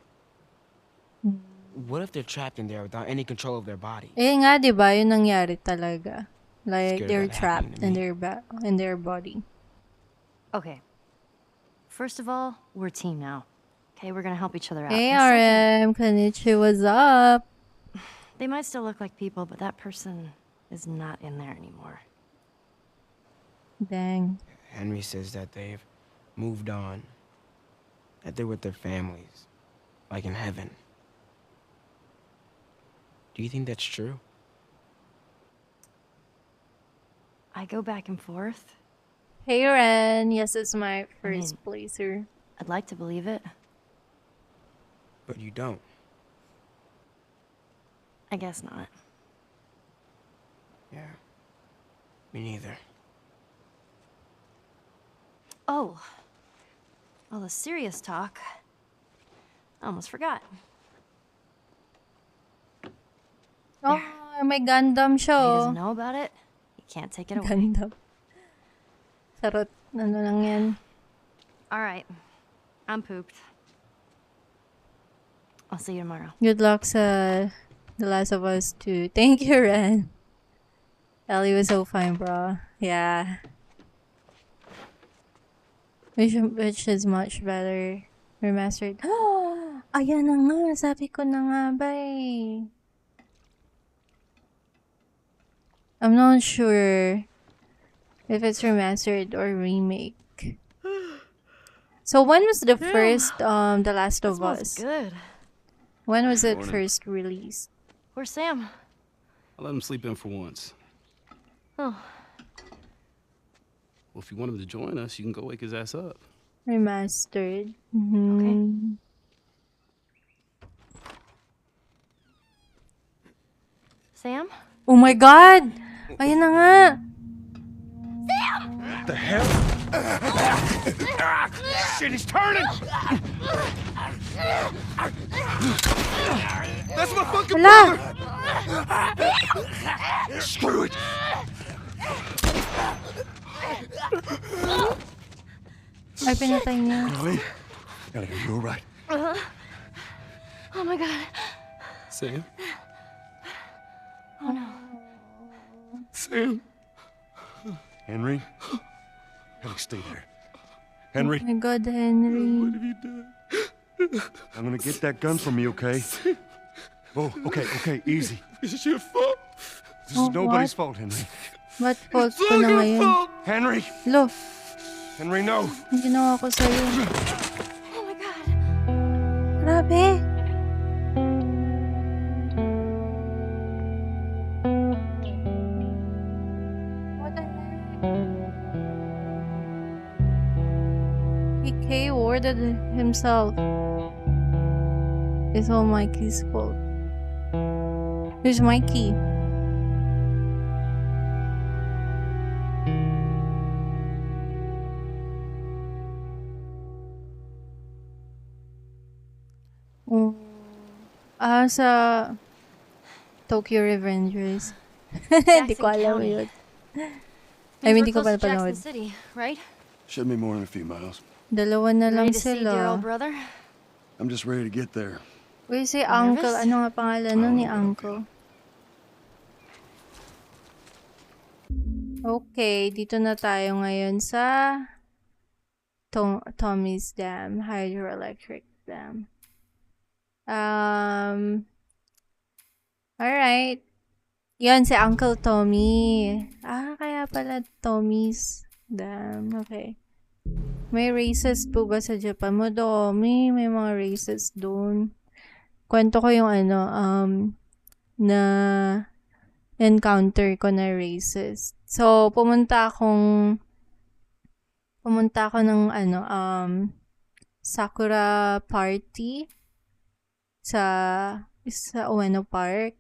What if they're trapped in there without any control of their body? Eh nga, di ba? Yun nangyari talaga. Like, Scared they're of that happening trapped to in me. their body. Okay. First of all, we're a team now. Okay, we're gonna help each other out. Hey, And second, RM. Konnichiwa, what's up? they might still look like people, but that person is not in there anymore. Dang. Henry says that they've moved on. That they're with their families. Like in heaven. Do you think that's true? I go back and forth. Hey, Ren. Yes, it's my first mean- playthrough. I'd like to believe it. But you don't. I guess not. Yeah. Me neither. Oh. All the serious talk. I almost forgot. Oh, may Gundam He siya, doesn't oh. know about it. He can't take it away. Gundam. Sarot. Ano lang yan. All right. I'm pooped. I'll see you tomorrow. Good luck sa The Last of Us 2. Thank you, Ren. Ellie was so fine, bro. Yeah. Which is much better. Remastered. Ayan na nga. Sabi ko na nga ba eh. I'm not sure if it's remastered or remake. So when was the first The Last of Smells Us? good. When was it Morning. first released? Where's Sam? I let him sleep in for once. Oh, Well, if you want him to join us, you can go wake his ass up. Remastered. okay. Sam? Oh my god! Ayun na nga! The hell? Shit, he's turning! That's my fucking Wala! brother! Screw it! Ay, pinatay niya. Ellie? Ellie, are you alright? Oh my god. Sam? Oh no. Sam? Henry? Ellie, stay there. Henry, Oh my god, Henry. What have you done? I'm gonna get that gun from you, okay? Oh, okay, easy. It's your fault. This Oh, is nobody's what? fault, Henry. Ba't fault ko It's all na your ngayon? fault. Henry! Lo, Henry, no! ang ginawa ko sa'yo. Oh my god. Grabe! What the heck? He K-worded himself. It's all Mikey's fault. Who's Mikey? Oh. Sa Tokyo Revengers. Hindi ko Jackson alam County. yun. I Means mean, we're di ko close pa to Jackson napanood. City, right? Shouldn't be more than a few miles. Dalawa na lang Ready to see dear old sila. brother? I'm just ready to get there. Uy, si Uncle. Nervous? Ano nga pangalan nun ni Uncle? Okay, dito na tayo ngayon sa Tommy's Dam, Hydroelectric Dam. Alright. Yan, si Uncle Tommy. Kaya pala Tommy's Dam. Okay. May racist po ba sa Japan? May mga racist doon. Kwento ko yung na encounter ko na racist. So, pumunta ako ng Sakura party sa Ueno Park.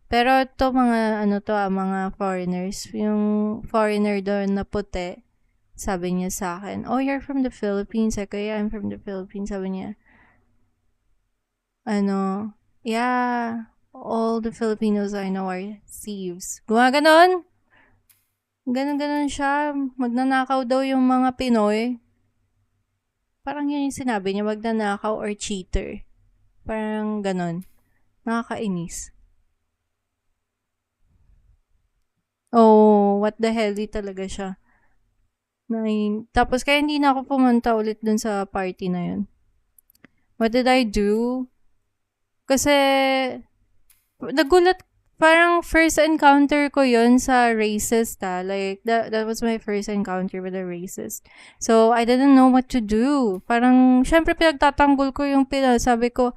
Pero to mga foreigners. Yung foreigner doon na puti, sabi niya sa akin, "Oh, you're from the Philippines." Ako, "Yeah, I'm from the Philippines." Sabi niya, "Yeah, all the Filipinos I know are thieves." Gumaganon! Ganon siya. Magnanakaw daw yung mga Pinoy. Parang yun yung sinabi niya, magnanakaw or cheater. Parang ganon. Nakakainis. Oh, what the hell, di talaga siya. Tapos kaya hindi na ako pumunta ulit dun sa party na yun. What did I do? Kasi, nagulat, parang first encounter ko yun sa racist Like, that was my first encounter with a racist. So, I didn't know what to do. Parang, syempre pinagtatanggol ko yung sabi ko,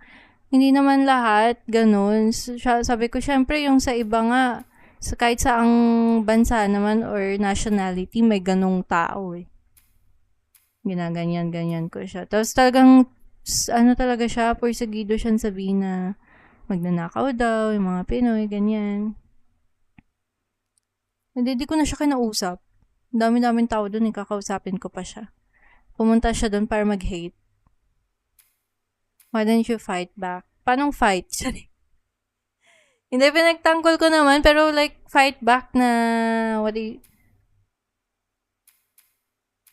hindi naman lahat, ganun. Sabi ko, syempre yung sa iba nga, kahit sa ang bansa naman or nationality, may ganong tao eh. Ginaganyan ko siya. Tapos talagang, talaga siya, porsigido siyang sabihin na magnanakaw daw, yung mga Pinoy, ganyan. Hindi ko na siya kinausap. Dami-daming tao doon, kakausapin ko pa siya. Pumunta siya doon para mag-hate. Why don't you fight back? Paanong fight? Sorry. Hindi, pinagtanggol ko naman, pero like, fight back na,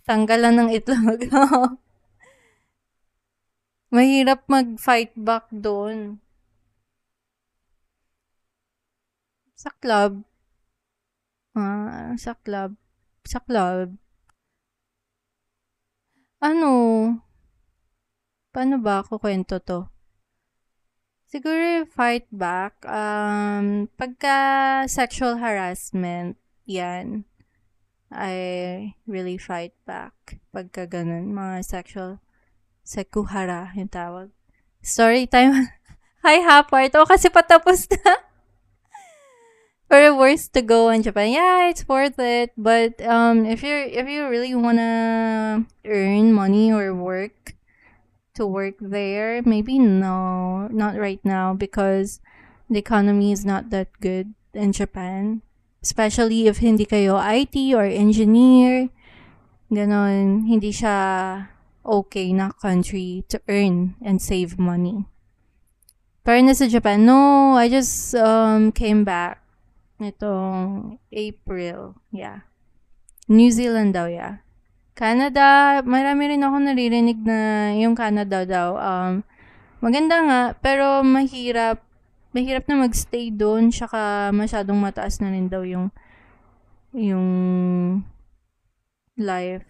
tanggalan ng itlog. Mahirap mag-fight back doon. Sa club. Sa club. Paano ba ako kwento to? Siguro fight back, pagka sexual harassment, yan, I really fight back. Pagka ganun, mga sekuhara, yung tawag. Story time. Hi, Hapart. Kasi patapos na. For a worse to go in Japan, yeah, it's worth it. But if you really wanna earn money or work there, maybe no, not right now, because the economy is not that good in Japan. Especially if hindi kayo IT or engineer, ganon, hindi siya okay na country to earn and save money. Pero na sa Japan, no, I just came back nitong April, yeah. New Zealand daw, yeah. Canada, marami rin ako naririnig na yung Canada daw, maganda nga, pero mahirap na magstay doon, saka masyadong mataas na rin daw yung life.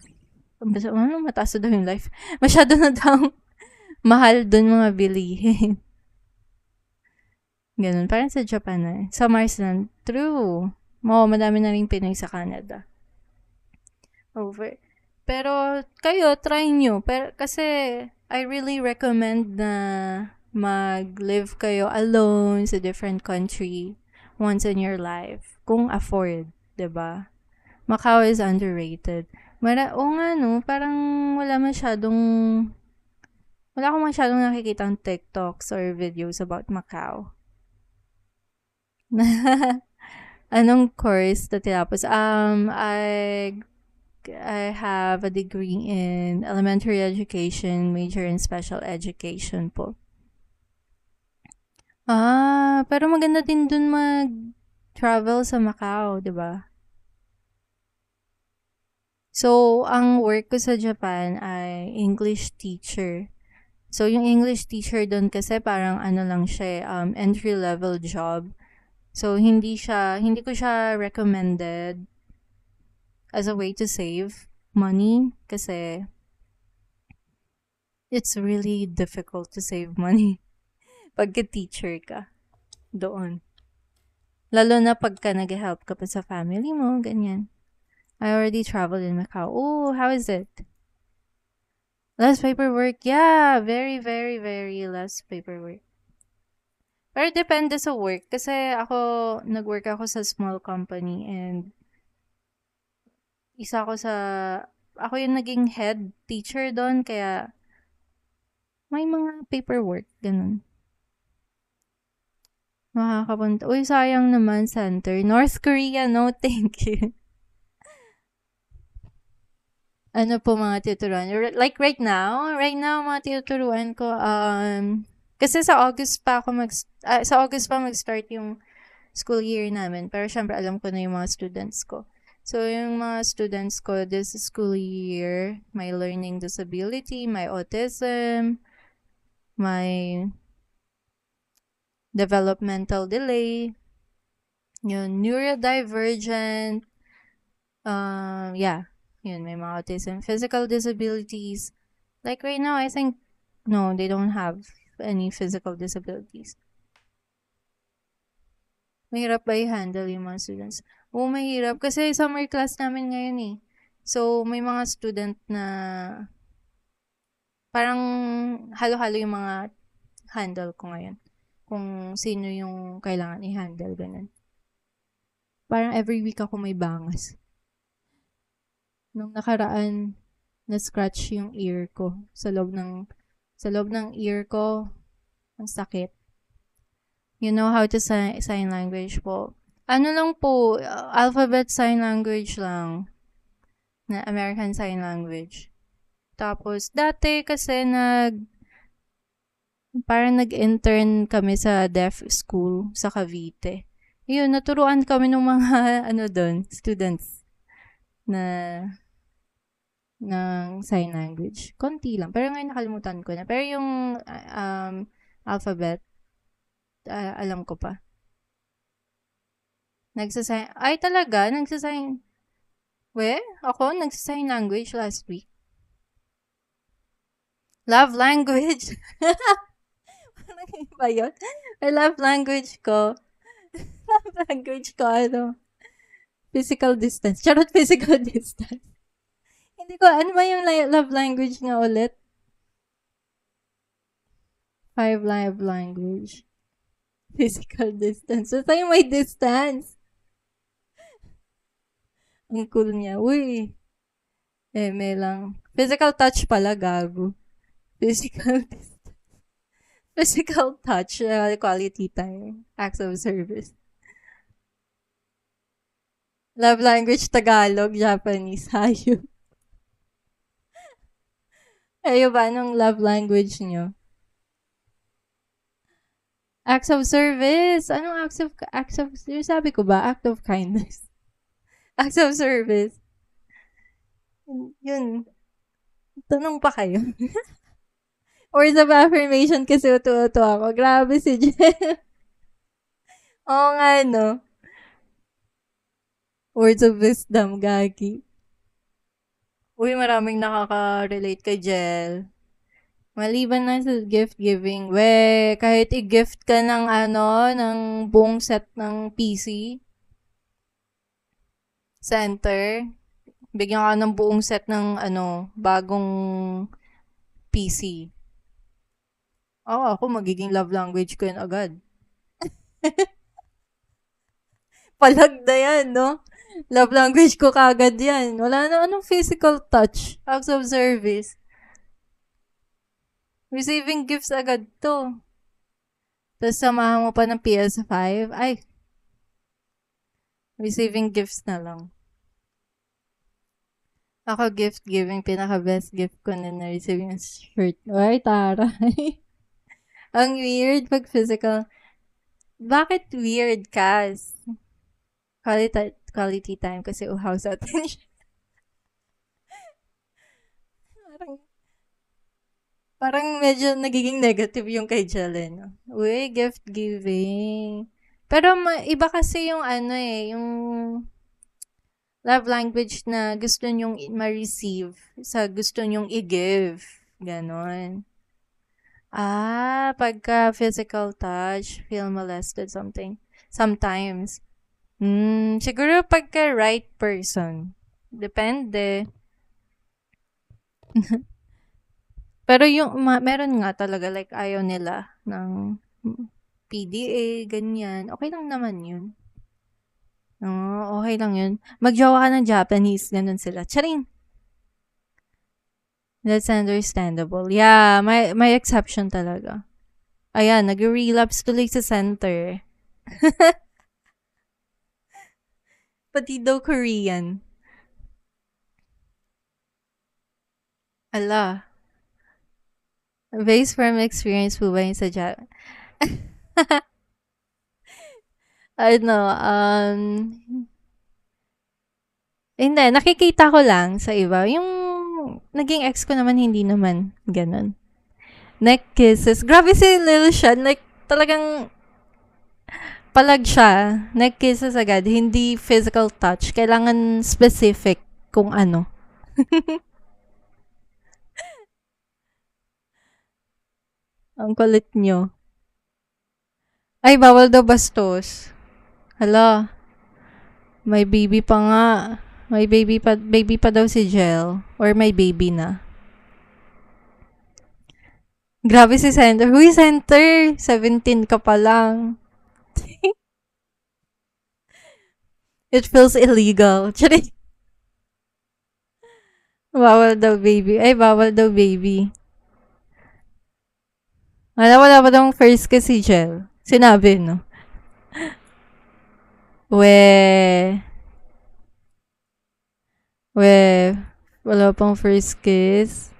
Mataas na daw yung life. Masyado na daw mahal doon mga bilihin. Ganun. Parang sa Japan na. Sa Marsland. True. Madami na rin Pinoy sa Canada. Over. Pero, kayo, try nyo. Kasi, I really recommend na mag-live kayo alone sa different country once in your life. Kung afford. Diba? Macau is underrated. Parang wala akong masyadong nakikitang TikToks or videos about Macau. Anong course na tinapos? I have a degree in elementary education, major in special education po. Pero maganda din dun mag-travel sa Macau, di ba? So, ang work ko sa Japan ay English teacher. So, yung English teacher dun kasi parang lang siya, entry-level job. So, hindi ko siya recommended as a way to save money kasi it's really difficult to save money pagka teacher ka doon. Lalo na pagka nag-help ka pa sa family mo, ganyan. I already traveled in Macau. Oh, how is it? Less paperwork. Yeah, very, very, very less paperwork. Pero depende sa work. Kasi nag-work ako sa small company and ako yung naging head teacher doon. Kaya may mga paperwork. Ganun. Makakapunta. Uy, sayang naman, center. North Korea, no thank you. Ano po mga tinuturuan? Like right now, mga tinuturuan ko, kasi sa August pa mag-start yung school year namin. Pero syempre, alam ko na yung mga students ko. So, yung mga students ko this school year, may learning disability, may autism, may developmental delay, yung neurodivergent, yeah, yun, may mga autism, physical disabilities. Like right now, I think, no, they don't have any physical disabilities. Mahirap ba i-handle yung mga students? Oo, mahirap. Kasi summer class namin ngayon eh. So, may mga student na parang halo-halo yung mga handle ko ngayon. Kung sino yung kailangan i-handle, ganun. Parang every week ako may bangas. Nung nakaraan, na-scratch yung ear ko. Sa loob ng ear ko, ang sakit. You know how to sign language po. Ano lang po, alphabet sign language lang. Na American Sign Language. Tapos, dati kasi parang nag-intern kami sa deaf school sa Cavite. Yun, naturuan kami ng mga, students ng sign language. Konti lang. Pero ngayon nakalimutan ko na. Pero yung alphabet, alam ko pa. Nagsasign. Ako, nagsasign language last week. Love language. Parang iba yun. Love language ko, physical distance. Charot, physical distance. Hindi ko, ano ba yung love language nga ulit? 5 love language. Physical distance. So, tayo may distance. Ang cool niya. Uy. May lang. Physical touch pala, gago. Physical distance. Physical touch. Quality time. Acts of service. Love language, Tagalog, Japanese, hayop. Ayo ba, anong love language nyo? Acts of service. Anong acts of service? Sabi ko ba? Act of kindness. Acts of service. Yun. Tanong pa kayo. Words of affirmation kasi uto-uto ako. Grabe si Jen. Oo nga, no? Words of wisdom, gagi. Uy, maraming nakaka-relate kay Jel. Maliban na sa gift giving, kahit i-gift ka ng buong set ng PC center, bigyan ka ng buong set ng bagong PC. Ako magiging love language ko yun agad. Palag na yan, no? Love language ko kagad yan. Wala na anong physical touch. Acts of service. Receiving gifts agad to. Tapos samahan mo pa ng PS5. Ay. Receiving gifts na lang. Ako gift giving, pinaka-best gift ko na na-receiving shirt. Ay, taray. Ang weird pag physical. Bakit weird, Cass? Quality time kasi uhaw sa attention. Parang medyo nagiging negative yung kay Jelen. Uy, gift giving. Pero iba kasi yung yung love language na gusto nyong ma-receive sa gusto nyong i-give. Ganon. Pagka physical touch, feel molested sometimes. Siguro pagka right person. Depende. Pero yung meron nga talaga like ayaw nila ng PDA, ganyan. Okay lang naman yun. Oo, okay lang yun. Magjowa ka ng Japanese, ganun sila. Charing! That's understandable. Yeah, may exception talaga. Ayan, nag-relapse tuloy sa center. Pati daw Korean. Ala. Based from experience po ba yun sa Japan? Ano, hindi, nakikita ko lang sa iba. Yung naging ex ko naman, hindi naman ganun. Neck kisses. Grabe si Lil Sean. Like, talagang palag siya. Neck kisses agad. Hindi physical touch. Kailangan specific kung ano. Ang kulit nyo. Ay, bawal daw bastos. Hala. May baby pa nga. May baby pa daw si Jel. Or may baby na. Grabe si Center. Huy, Center! 17 ka pa lang. It feels illegal. Charing. Bawal daw baby. Ay, bawal daw baby. Wala pa daw first kasi Jel. Sinabi, no? Wala pang first kiss.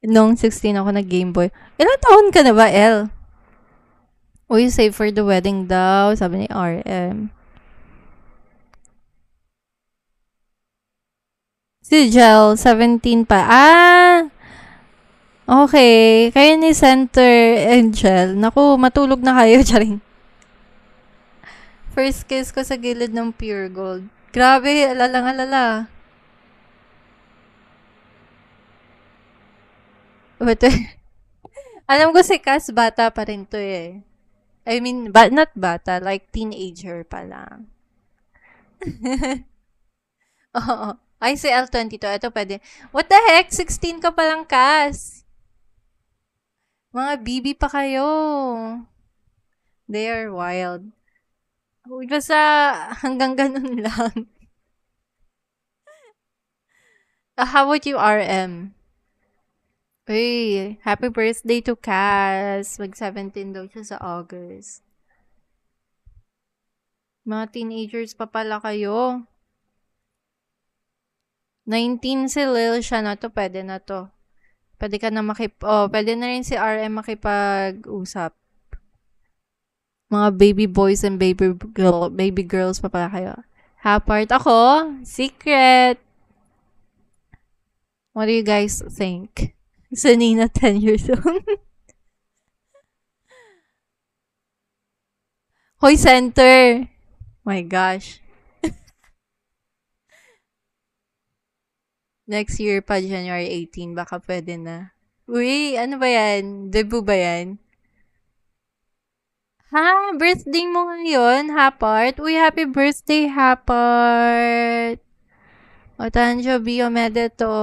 Noong 16 ako nag-Game Boy. Ilang taon ka na ba, El? Uy, save for the wedding daw, sabi ni RM. Si Jel, 17 pa. Okay. Kayo ni Center and Jel. Naku, matulog na kayo. Charing. First kiss ko sa gilid ng Pure Gold. Grabe, alalang-alala. But, alam ko si Cass, bata pa rin to eh. I mean, not bata, like teenager pa lang. Oo. Ay, si L22. Ito pwede. What the heck? 16 ka pa lang, Cass. Mga BB pa kayo. They are wild. Basta hanggang ganun lang. How about you, RM? Uy, happy birthday to Cass. Mag-17 daw siya sa August. Mga teenagers pa pala kayo. 19 si Lil siya na to. Pwede na to. Pwede ka na pwede na rin si RM makipag-usap. Mga baby boys and baby girls pa pala kayo. Half-part ako. Secret. What do you guys think? Si Nina, 10 years old. Hoy, Center. My gosh. Next year pa, January 18, baka pwede na. Uy, ano ba yan? Debut ba yan? Ha? Birthday mo ngayon, Hapart? Uy, happy birthday, Hapart! Otanjo Biomede to.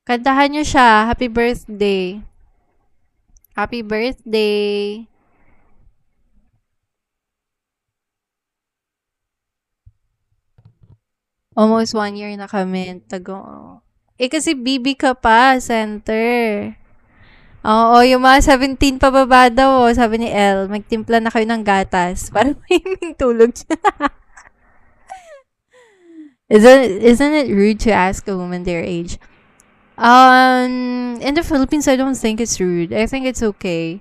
Kantahan nyo siya. Happy birthday. Happy birthday. Almost 1 year na kami. Kasi BB ka pa, Center. Oo, yung mga 17 pababa daw, sabi ni El, magtimpla na kayo ng gatas para may tulog siya. Isn't it rude to ask a woman their age? In the Philippines, I don't think it's rude. I think it's okay.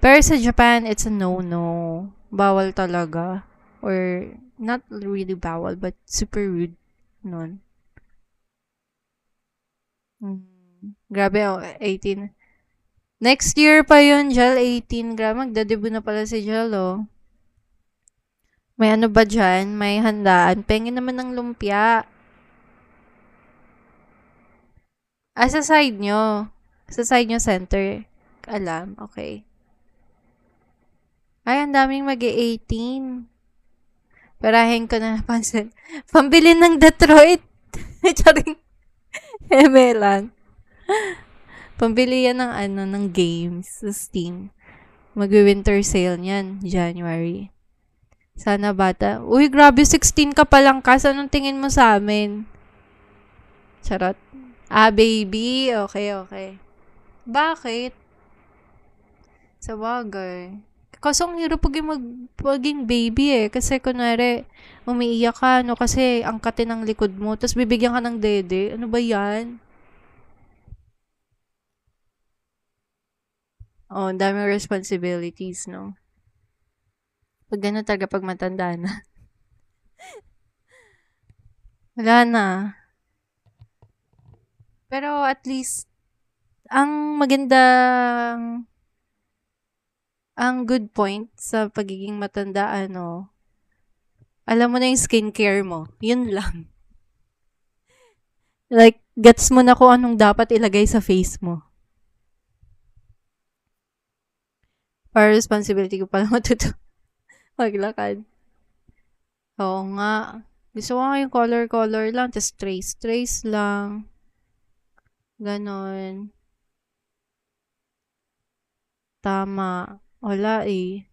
Pero sa Japan, it's a no-no. Bawal talaga. Or, not really bawal, but super rude. Nun. Grabe, 18. Next year pa yun, Jel, 18. Grabe, magdadebut na pala si Jel, oh. May ano ba dyan? May handaan. Pengin naman ng lumpia. Sa side nyo. Sa side nyo, Center. Alam, okay. Ay, ang daming mag-18. Parahin ko na napansin. Pambili ng Detroit. Charing. Eme lang. Pambili yan ng games sa Steam. Mag-winter sale niyan, January. Sana bata. Uy, grabe, 16 ka pa lang, Kas. Anong tingin mo sa amin? Charot. Baby. Okay. Bakit? Sa bagay. Kasi ang hirap maging baby eh. Kasi kunwari, umiiyak ka, no? Kasi angkatin ng likod mo. Tapos bibigyan ka ng dede. Ano ba yan? Oh, ang daming responsibilities, no? Pag gano'n talaga pag matanda na. Wala na. Pero at least, ang good point sa pagiging matanda, alam mo na yung skincare mo. Yun lang. Like, gets mo na kung anong dapat ilagay sa face mo. Para responsibility ko pala maglakad. Oo nga. Gusto ko nga yung color lang, tas trace lang. Ganon. Tama. Wala eh.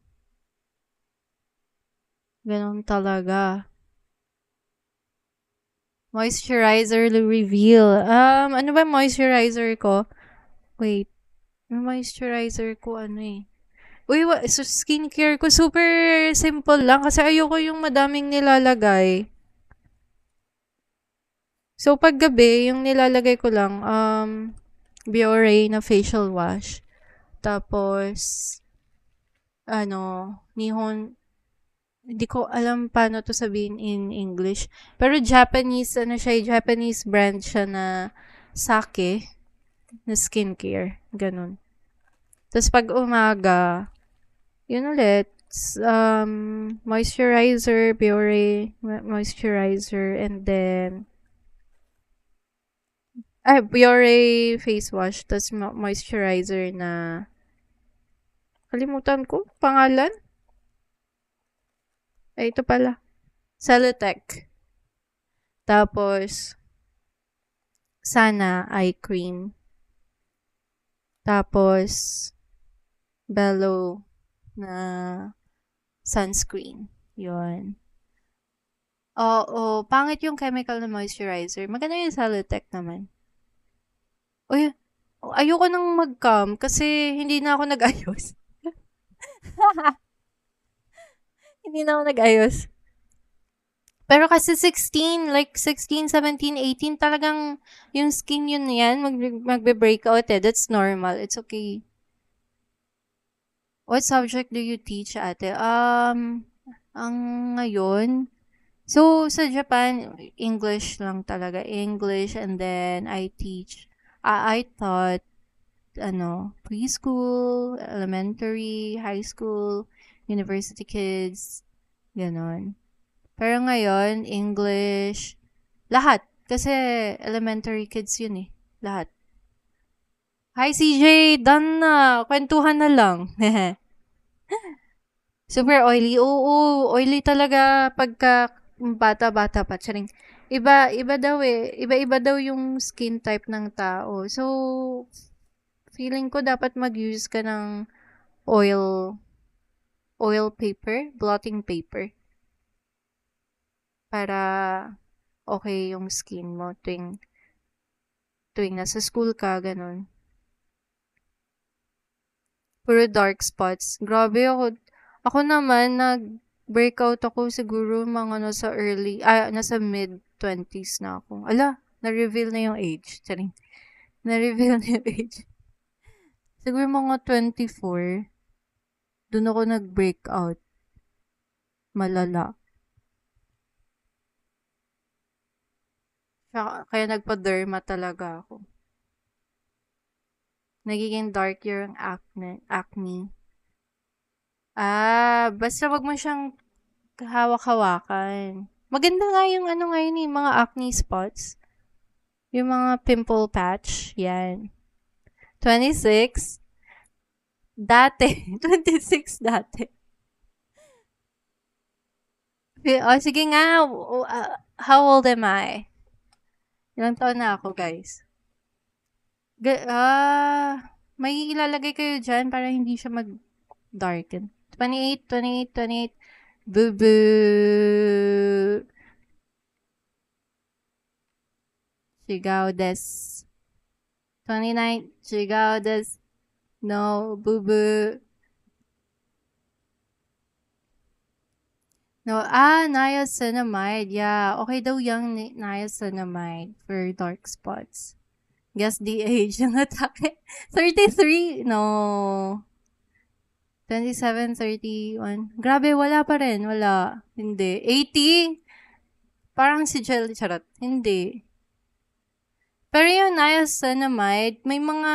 Ganon talaga. Moisturizer reveal. Ano ba moisturizer ko? Wait. Yung moisturizer ko Uy, so skincare ko super simple lang kasi ayoko yung madaming nilalagay. So, pag gabi, yung nilalagay ko lang, Biore na facial wash. Tapos, Nihon, hindi ko alam paano to sabihin in English. Pero Japanese, Japanese brand siya na sake na skincare. Ganun. Tapos pag umaga, yun ulit, moisturizer, Biore moisturizer, and then, Biore face wash, tapos moisturizer na, kalimutan ko, pangalan? Ito pala. Celotex. Tapos, Sana eye cream. Tapos, Bello na sunscreen. Yun. Oo, pangit yung chemical na moisturizer. Maganda yung Celotex naman. Uy, ayoko nang mag-cam kasi hindi na ako nag-ayos. Hindi na ako nag-ayos. Pero kasi 16, 17, 18, talagang yung skin yun yan, magbe-breakout eh. That's normal. It's okay. What subject do you teach, ate? Ang ngayon, so sa Japan, English lang talaga. English, and then I taught, preschool, elementary, high school, university kids, ganon. Pero ngayon, English, lahat. Kasi elementary kids yun eh. Lahat. Hi CJ, done na. Kwentuhan na lang. Super oily. Oo, oily talaga pagka bata-bata pa. Charing. Iba daw eh. Iba-iba daw yung skin type ng tao. So, feeling ko dapat mag-use ka ng oil paper, blotting paper. Para okay yung skin mo tuwing nasa school ka, ganun. Puro dark spots. Grabe ako naman, nag-breakout ako siguro mga nasa mid-20s na ako. Ala, na-reveal na yung age. Charing. Na-reveal na yung age. Siguro mga 24, dun ako nag-breakout. Malala. Kaya nagpa-derma talaga ako. Nagiging dark yung acne. Basta wag mo siyang hawak-hawakan. Maganda nga yung ngayon mga acne spots. Yung mga pimple patch. Yan. 26. Dati. 26 dati. Oh, sige nga. How old am I? Ilang taon na ako, guys? May ilalagay kayo dyan para hindi siya mag-darken. 28, 28, 28. Boo-boo. Sigaw des. 29, sigaw des. No, boo-boo. No, niacinamide. Yeah, okay daw yung niacinamide for dark spots. Guess the age ng atake. 33? No. 27, 31. Grabe, wala pa rin. Wala. Hindi. 80? Parang si Jelly. Charot. Hindi. Pero yung niacinamide, may mga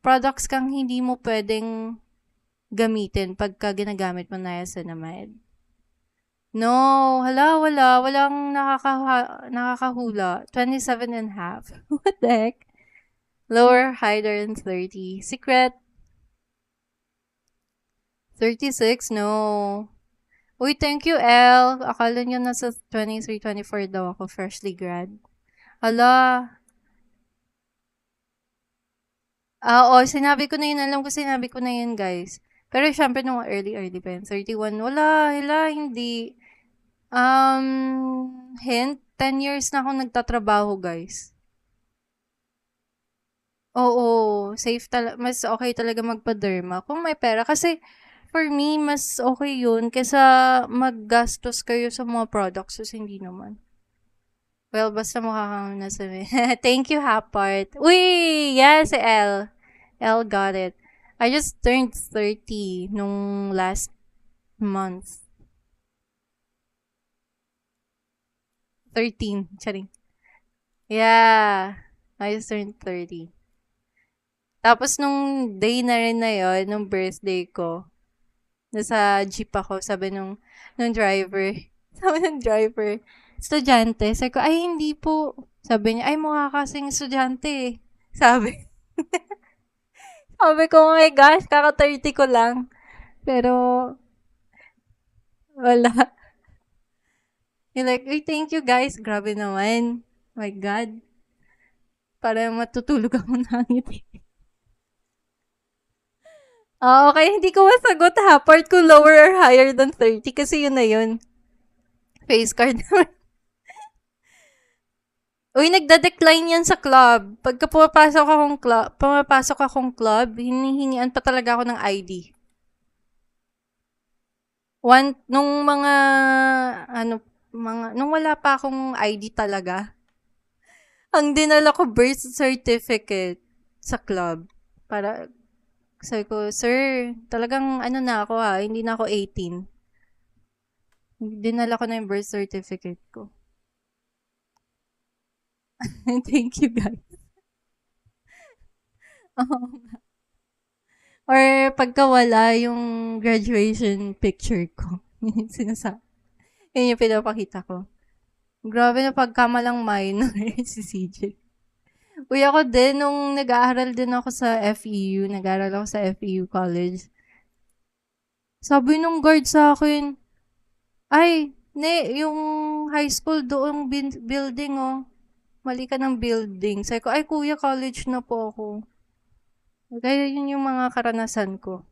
products kang hindi mo pwedeng gamitin pagka ginagamit mo niacinamide. No, wala. Walang nakakahula. 27 and a half. What the heck? Lower, higher than 30. Secret. 36, no. Uy, thank you, Elle. Akala nyo nasa 23, 24 daw ako, freshly grad. Hala. Sinabi ko na yun. Alam ko sinabi ko na yun, guys. Pero syempre, nung early pa yun. 31, wala. Hindi. Hint, 10 years na akong nagtatrabaho, guys. Oo, safe mas okay talaga magpa-derma kung may pera. Kasi, for me, mas okay yun kaysa maggastos kayo sa mga products. So, hindi naman. Well, basta mukha kang nasabi. Thank you, Hapart. Uy! Yes, Elle. Elle got it. I just turned 30 nung last month. 13. Charing. Yeah. I just turned 30. Tapos nung day na rin na yun, nung birthday ko, nasa jeep ako, sabi nung driver, estudyante. Sabi ko, ay hindi po. Sabi niya, ay mukha kasing estudyante. Sabi. Sabi ko, oh my gosh, kaka-30 ko lang. Pero, wala. You're like, uy, thank you guys. Grabe naman. My God. Para matutulog ako ng ngiti. Okay, hindi ko masagot ha. Part ko lower or higher than 30 kasi yun na yun. Face card naman. Uy, nagda-decline yan sa club. Pagka pumapasok akong club, hinihingian pa talaga ako ng ID. Nung nung wala pa akong ID talaga, ang dinala ko birth certificate sa club. Para, sabi ko, sir, talagang na ako hindi na ako 18. Dinala ko na yung birth certificate ko. Thank you, guys. Or pagka wala yung graduation picture ko. Yun yung pinapakita ko. Grabe na pagkamalang minor si CJ. Uy, ako din, nung nag-aaral din ako sa FEU, nag-aaral ako sa FEU College, sabi nung guard sa akin, ay, yung high school doong building, mali ka ng building. Sabi ko, ay kuya, college na po ako. Kaya yun yung mga karanasan ko.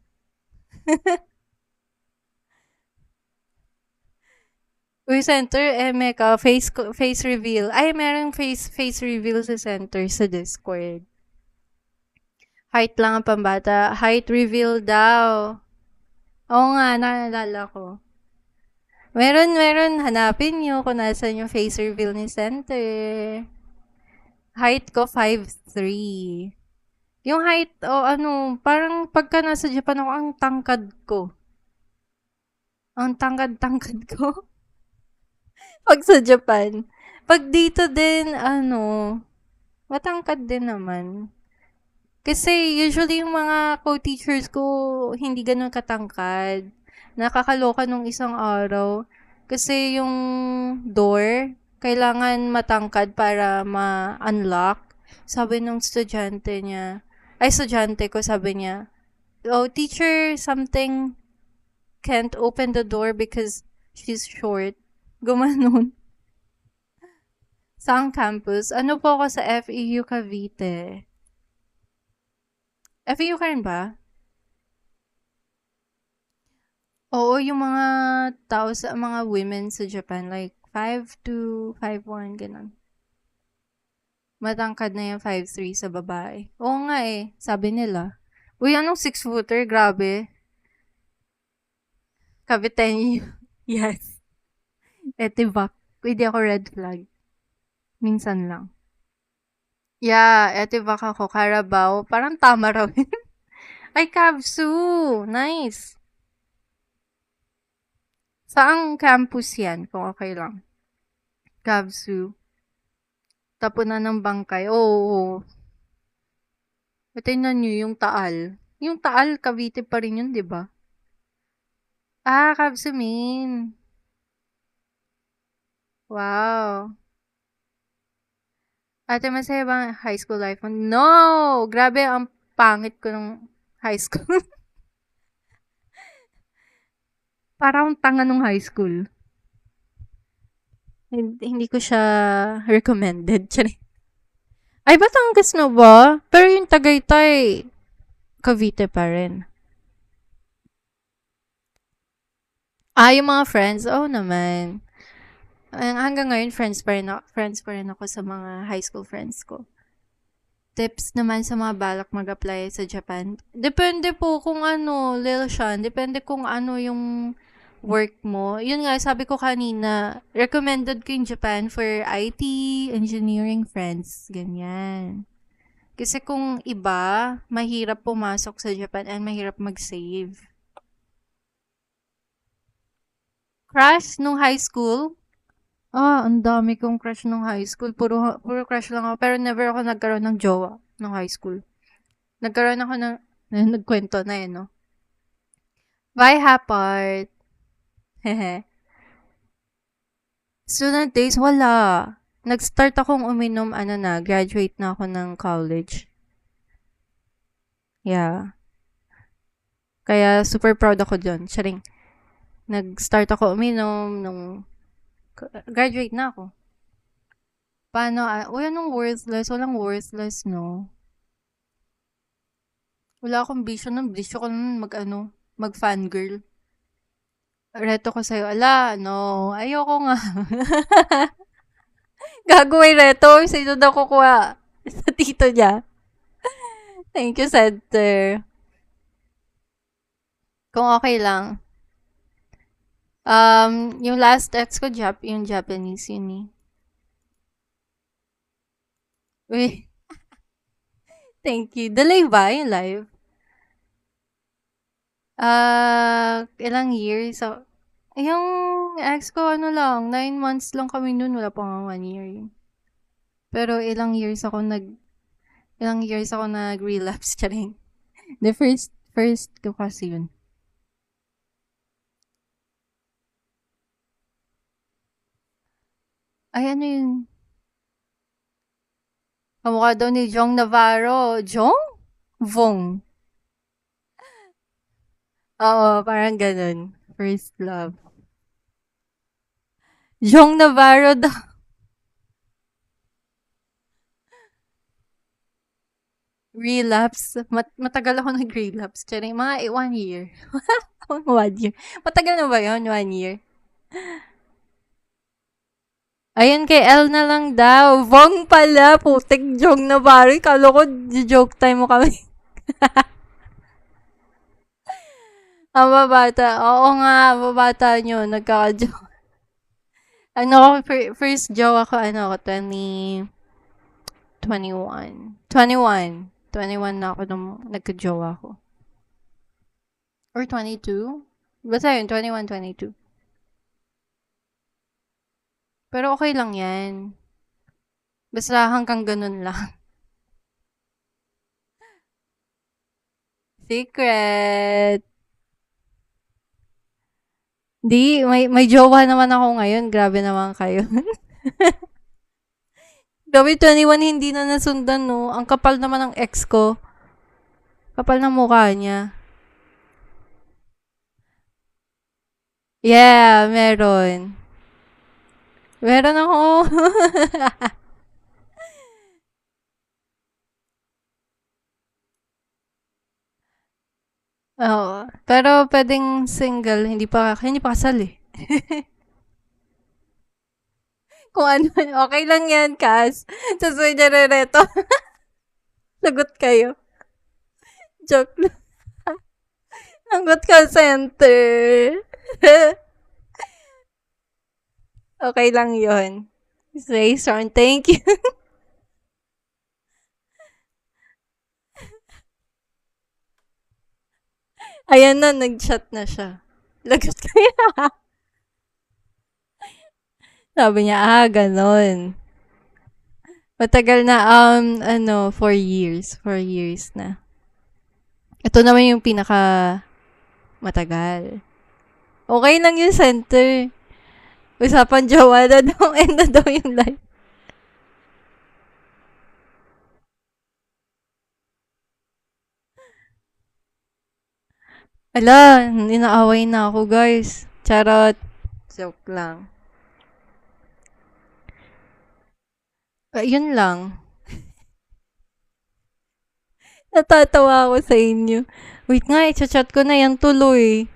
Uy, center, meka, face reveal. Ay, merong face reveal sa center sa Discord. Height lang ang pambata. Height reveal daw. Oo nga, naalala ko. Meron, hanapin nyo kung nasan yung face reveal ni center. Height ko, 5'3". Yung height, parang pagka nasa Japan ako, ang tangkad ko. Ang tangkad ko. Pag sa Japan. Pag dito din, matangkad din naman. Kasi usually yung mga co-teachers ko, hindi ganun katangkad. Nakakaloka nung isang araw. Kasi yung door, kailangan matangkad para ma-unlock. Sabi nung estudyante ko, sabi niya, oh, teacher, something can't open the door because she's short. Gumanon. Saan campus? Ano po ako sa FEU Cavite. FEU ka rin ba? Oo, yung mga tao sa mga women sa Japan, like 5'2", 5'1", ganun. Matangkad na yung 5'3" sa babae. Oo nga eh, sabi nila. Uy, anong 6-footer? Grabe. Caviteño. Yes. Etivac. Pwede ako red flag. Minsan lang. Yeah, Etivac ako. Carabao. Parang tama raw yun. Ay, Cavsu. Nice. Saang campus yan? Kung okay lang. Cavsu. Tapunan ng bangkay. Oo. Tingnan nyo yung Taal. Yung Taal, Cavite pa rin yun, di ba? Ah, Cavsu main. Wow. Ate, masaya ba ang high school life mo? No! Grabe, ang pangit ko ng high school. Parang tanga nung high school. Hindi ko siya recommended. Ay, Batangas na ba? Pero yung Tagaytay, Cavite pa rin. Ah, yung mga friends, oo naman. Hanggang ngayon, friends pa rin ako sa mga high school friends ko. Tips naman sa mga balak mag-apply sa Japan. Depende po kung ano, Lil Sean, depende kung ano yung work mo. Yun nga, sabi ko kanina, recommended ko yung Japan for IT, engineering friends, ganyan. Kasi kung iba, mahirap pumasok sa Japan and mahirap mag-save. Crush nung high school? Ang dami kong crush nung high school. Puro crush lang ako. Pero never ako nagkaroon ng jowa nung high school. Nagkaroon ako ng, nagkwento na no? Bye, Hapart. Hehe. Student days, wala. Nag-start akong uminom, graduate na ako ng college. Yeah. Kaya super proud ako dun. Charing. Nag-start ako uminom nung graduate na ako. Paano? Anong worthless? Walang worthless, no? Wala akong bisyo nun. Bisyo ko nun mag-fangirl. Reto ko sa'yo. No. Ayoko nga. Gagawin reto. Sino daw kukuha? Sa tito niya. Thank you, Center. Kung okay lang. Yung last ex ko, yung Japanese yun eh. Uy. Thank you. Delay ba yung live? Ilang years? Yung ex ko, 9 months lang kami nun. Wala pa nga 1 year yun. Pero ilang years ako nag-relapse. Charing. The first ko kasi yun. Ay, ano yun? Kamukha daw ni Jong Navarro. Jong? Vong. Oo, parang ganun. First love. Jong Navarro daw. Relapse. Matagal ako nag-relapse. Charing, mga 1 year. 1 year. Matagal na ba yun? 1 year. Ayun, kay L na lang daw. Vong pala. Putik, Jong Navarro. Kala ko, joke time mo kami. Ang babata. Oo nga, babata nyo. Nagkaka-joke. First joke ako, 21. 21 na ako nung nagka-jowa ako. Or 22? Basta yun, 21, 22. Pero okay lang yan. Basta hanggang ganun lang. Secret! Di, may jowa naman ako ngayon. Grabe naman kayo. Grabe, 21 hindi na nasundan, no? Ang kapal naman ng ex ko. Kapal ng mukha niya. Yeah, meron. Meron ako. Oo. Pero pwedeng single, hindi pa kasal eh. Kung ano, okay lang yan, Cass. Tapos may nare-reto. Lagot kayo. Joke lang. Lagot call center. Okay lang yon. Say, Sorn, thank you. Ayan na, nag-chat na siya. Lagot kayo. Sabi niya, ganon. Matagal na, 4 years. 4 years na. Ito naman yung pinaka matagal. Okay lang yung center. Usapan jowa na daw, end na daw yung life. Ala, inaaway na ako, guys. Charot. Joke lang. Yun lang. Natatawa ako sa inyo. Wait nga, i-chat ko na yan tuloy.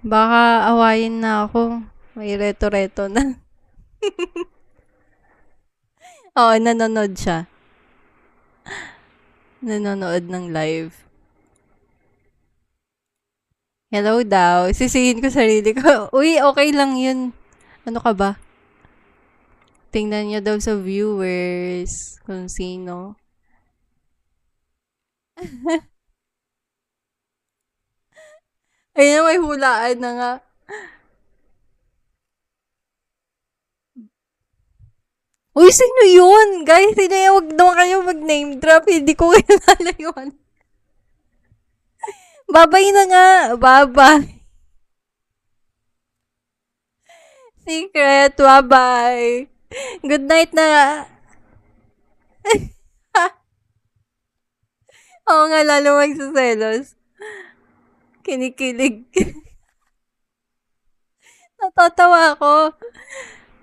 Baka awayin na ako. May reto-reto na. Oo, nanonood siya. Nanonood ng live. Hello daw. Sisihin ko sarili ko. Uy, okay lang yun. Ano ka ba? Tingnan niyo daw sa viewers kung sino. Ayun, may hulaan na nga. Uy, sino yun? Guys, sino yun? Huwag naman kayo mag-name drop. Hindi ko kilala yun. Babay na nga. Bye-bye. Secret, bye-bye. Good night na. Oo nga, lalo magsaselos. Kinikilig. Natatawa ako.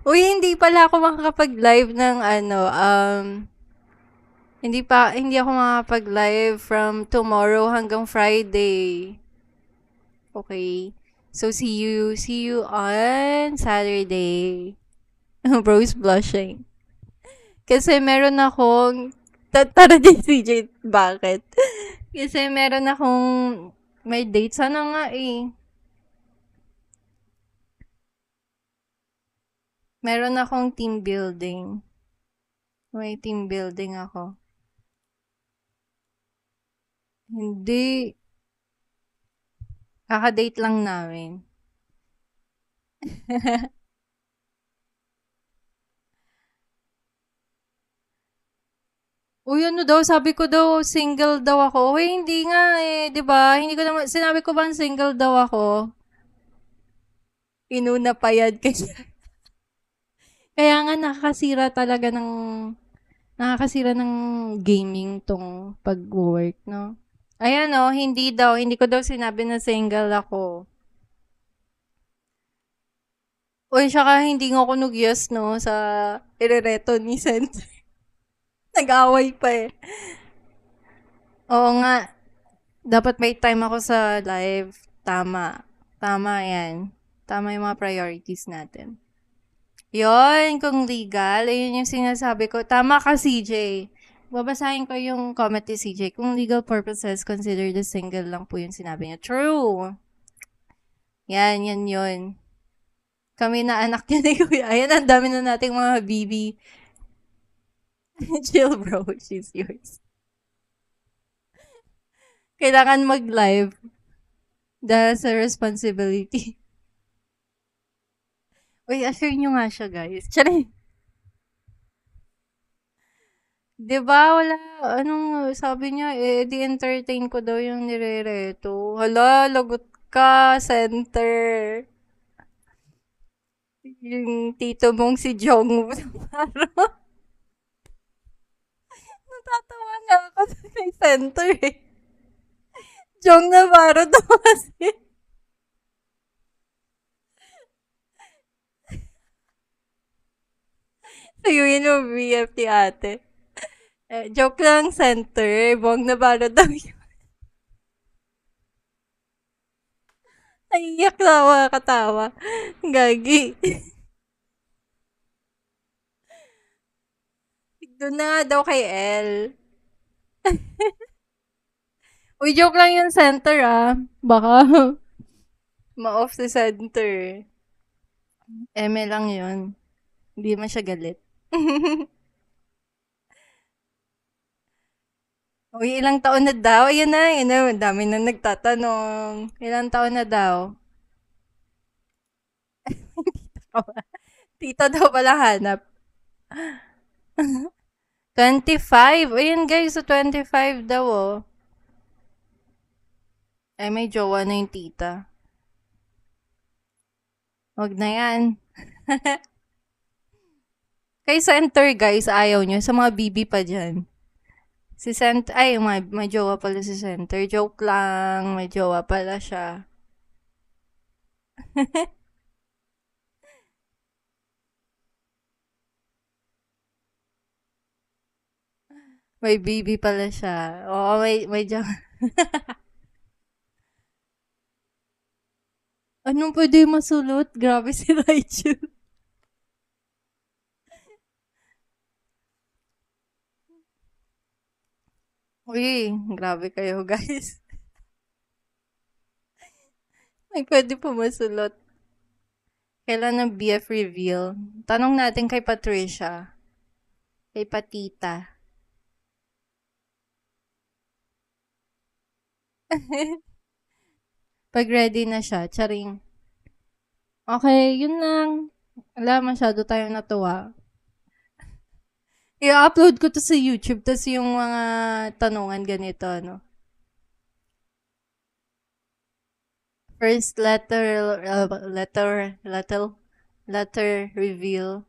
Uy, hindi pala ako makakapag-live ng hindi ako makakapag-live from tomorrow hanggang Friday. Okay. So, see you on Saturday. Bro's blushing. Kasi meron akong, tara din CJ, bakit? Kasi meron akong, may date, sana nga eh. Meron akong team building. May team building ako. Hindi. Kaka-date lang namin. Uy, ano daw, sabi ko daw, single daw ako. Uy, hindi nga eh, di ba? Hindi ko naman, sinabi ko ba single daw ako? Inuna pa yan kasi. Kaya nga nakakasira ng gaming tong pag-work, no? Ayan oh, hindi ko daw sinabi na single ako. Uy, saka hindi nga ako nag-yes, no, sa irereto ni Center. Nag-away pa eh. Oo nga, dapat may time ako sa live. Tama. Tama yan. Tama yung mga priorities natin. Yon, kung legal, ayun yung sinasabi ko. Tama ka, CJ. Babasahin ko yung comment ni CJ. Kung legal purposes, consider the single lang po yung sinabi niya. True. Yan yun. Kami na anak niya ni Kuya. Ayan, ang dami na nating mga BB. Chill, bro. She's yours. Kailangan mag-live. Dahil sa responsibility. Uy, assure nyo nga siya, guys. Charing. Diba, wala, sabi niya, di-entertain ko daw yung nirereto. Hala, lagot ka, Center. Yung tito mong si Jong. Natatawa nga ako sa may Center eh. Jong Navarro daw kasi. Sayuin mo BF ni ate. Joke lang, center. Buwang na baro daw yun. Naiiyak na ako, katawa. Gagi. Doon na nga daw kay L. Uy, joke lang yung center Baka ma-off si center. Eme lang yun. Hindi man siya galit. Uy, ilang taon na daw? Ayun na. Dami na nagtatanong. Ilang taon na daw? Tita daw pala hanap. 25. Ayun guys, so 25 daw may jowa na yung tita. Wag na yan. Kay center guys, ayaw nyo. Sa mga BB pa dyan. Si Center, may jowa pala si Center. Joke lang, may jowa pala siya. May baby pala siya. Oo, may jowa. Anong pwede masulot? Grabe si Raichu. Uy, grabe kayo guys. May pwede po masulot. Kailan ng BF reveal? Tanong natin kay Patricia. Kay Patita. Pag ready na siya, charing. Okay, yun lang. Wala, masyado tayong natuwa. I-upload ko to sa YouTube, tas yung mga tanungan ganito, First letter reveal.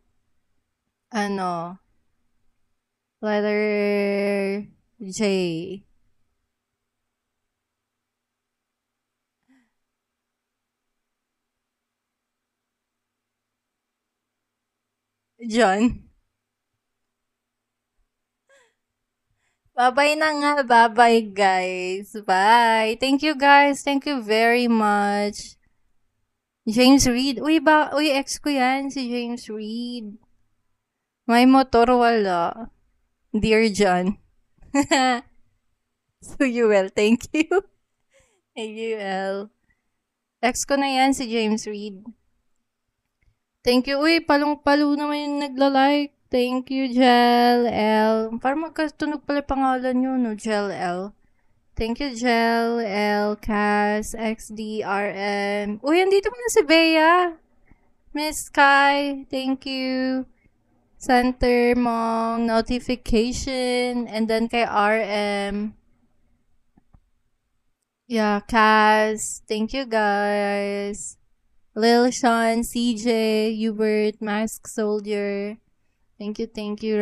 Letter J. John. Bye-bye na nga. Bye-bye, guys. Bye. Thank you, guys. Thank you very much. James Reed. Uy, ex ko yan, si James Reed. May motor, wala. Dear John. So you will. Thank you. Thank you, L. Ex ko na yan, si James Reed. Thank you. Uy, palong-palo naman yung nagla-like. Thank you, Jel L. Parang magkatunog pala pangalan nyo, no? Jel L. Thank you, Jel L. Cass, XD, RM. Uy, andito mo na si Bea. Miss Kai, thank you. Center Mong, notification, and then kay RM. Yeah, Cass. Thank you, guys. Lil Sean, CJ, Hubert, Mask Soldier. Thank you,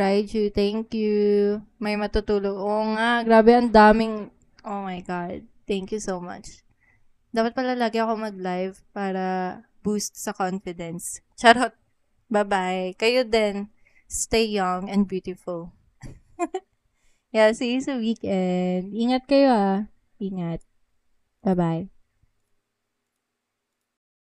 Raiju. Thank you. May matutulog. Oo nga, grabe, ang daming, oh my God. Thank you so much. Dapat pala lagi ako mag-live para boost sa confidence. Charot. Bye-bye. Kayo din. Stay young and beautiful. Yeah, see you sa weekend. Ingat kayo Ingat. Bye-bye.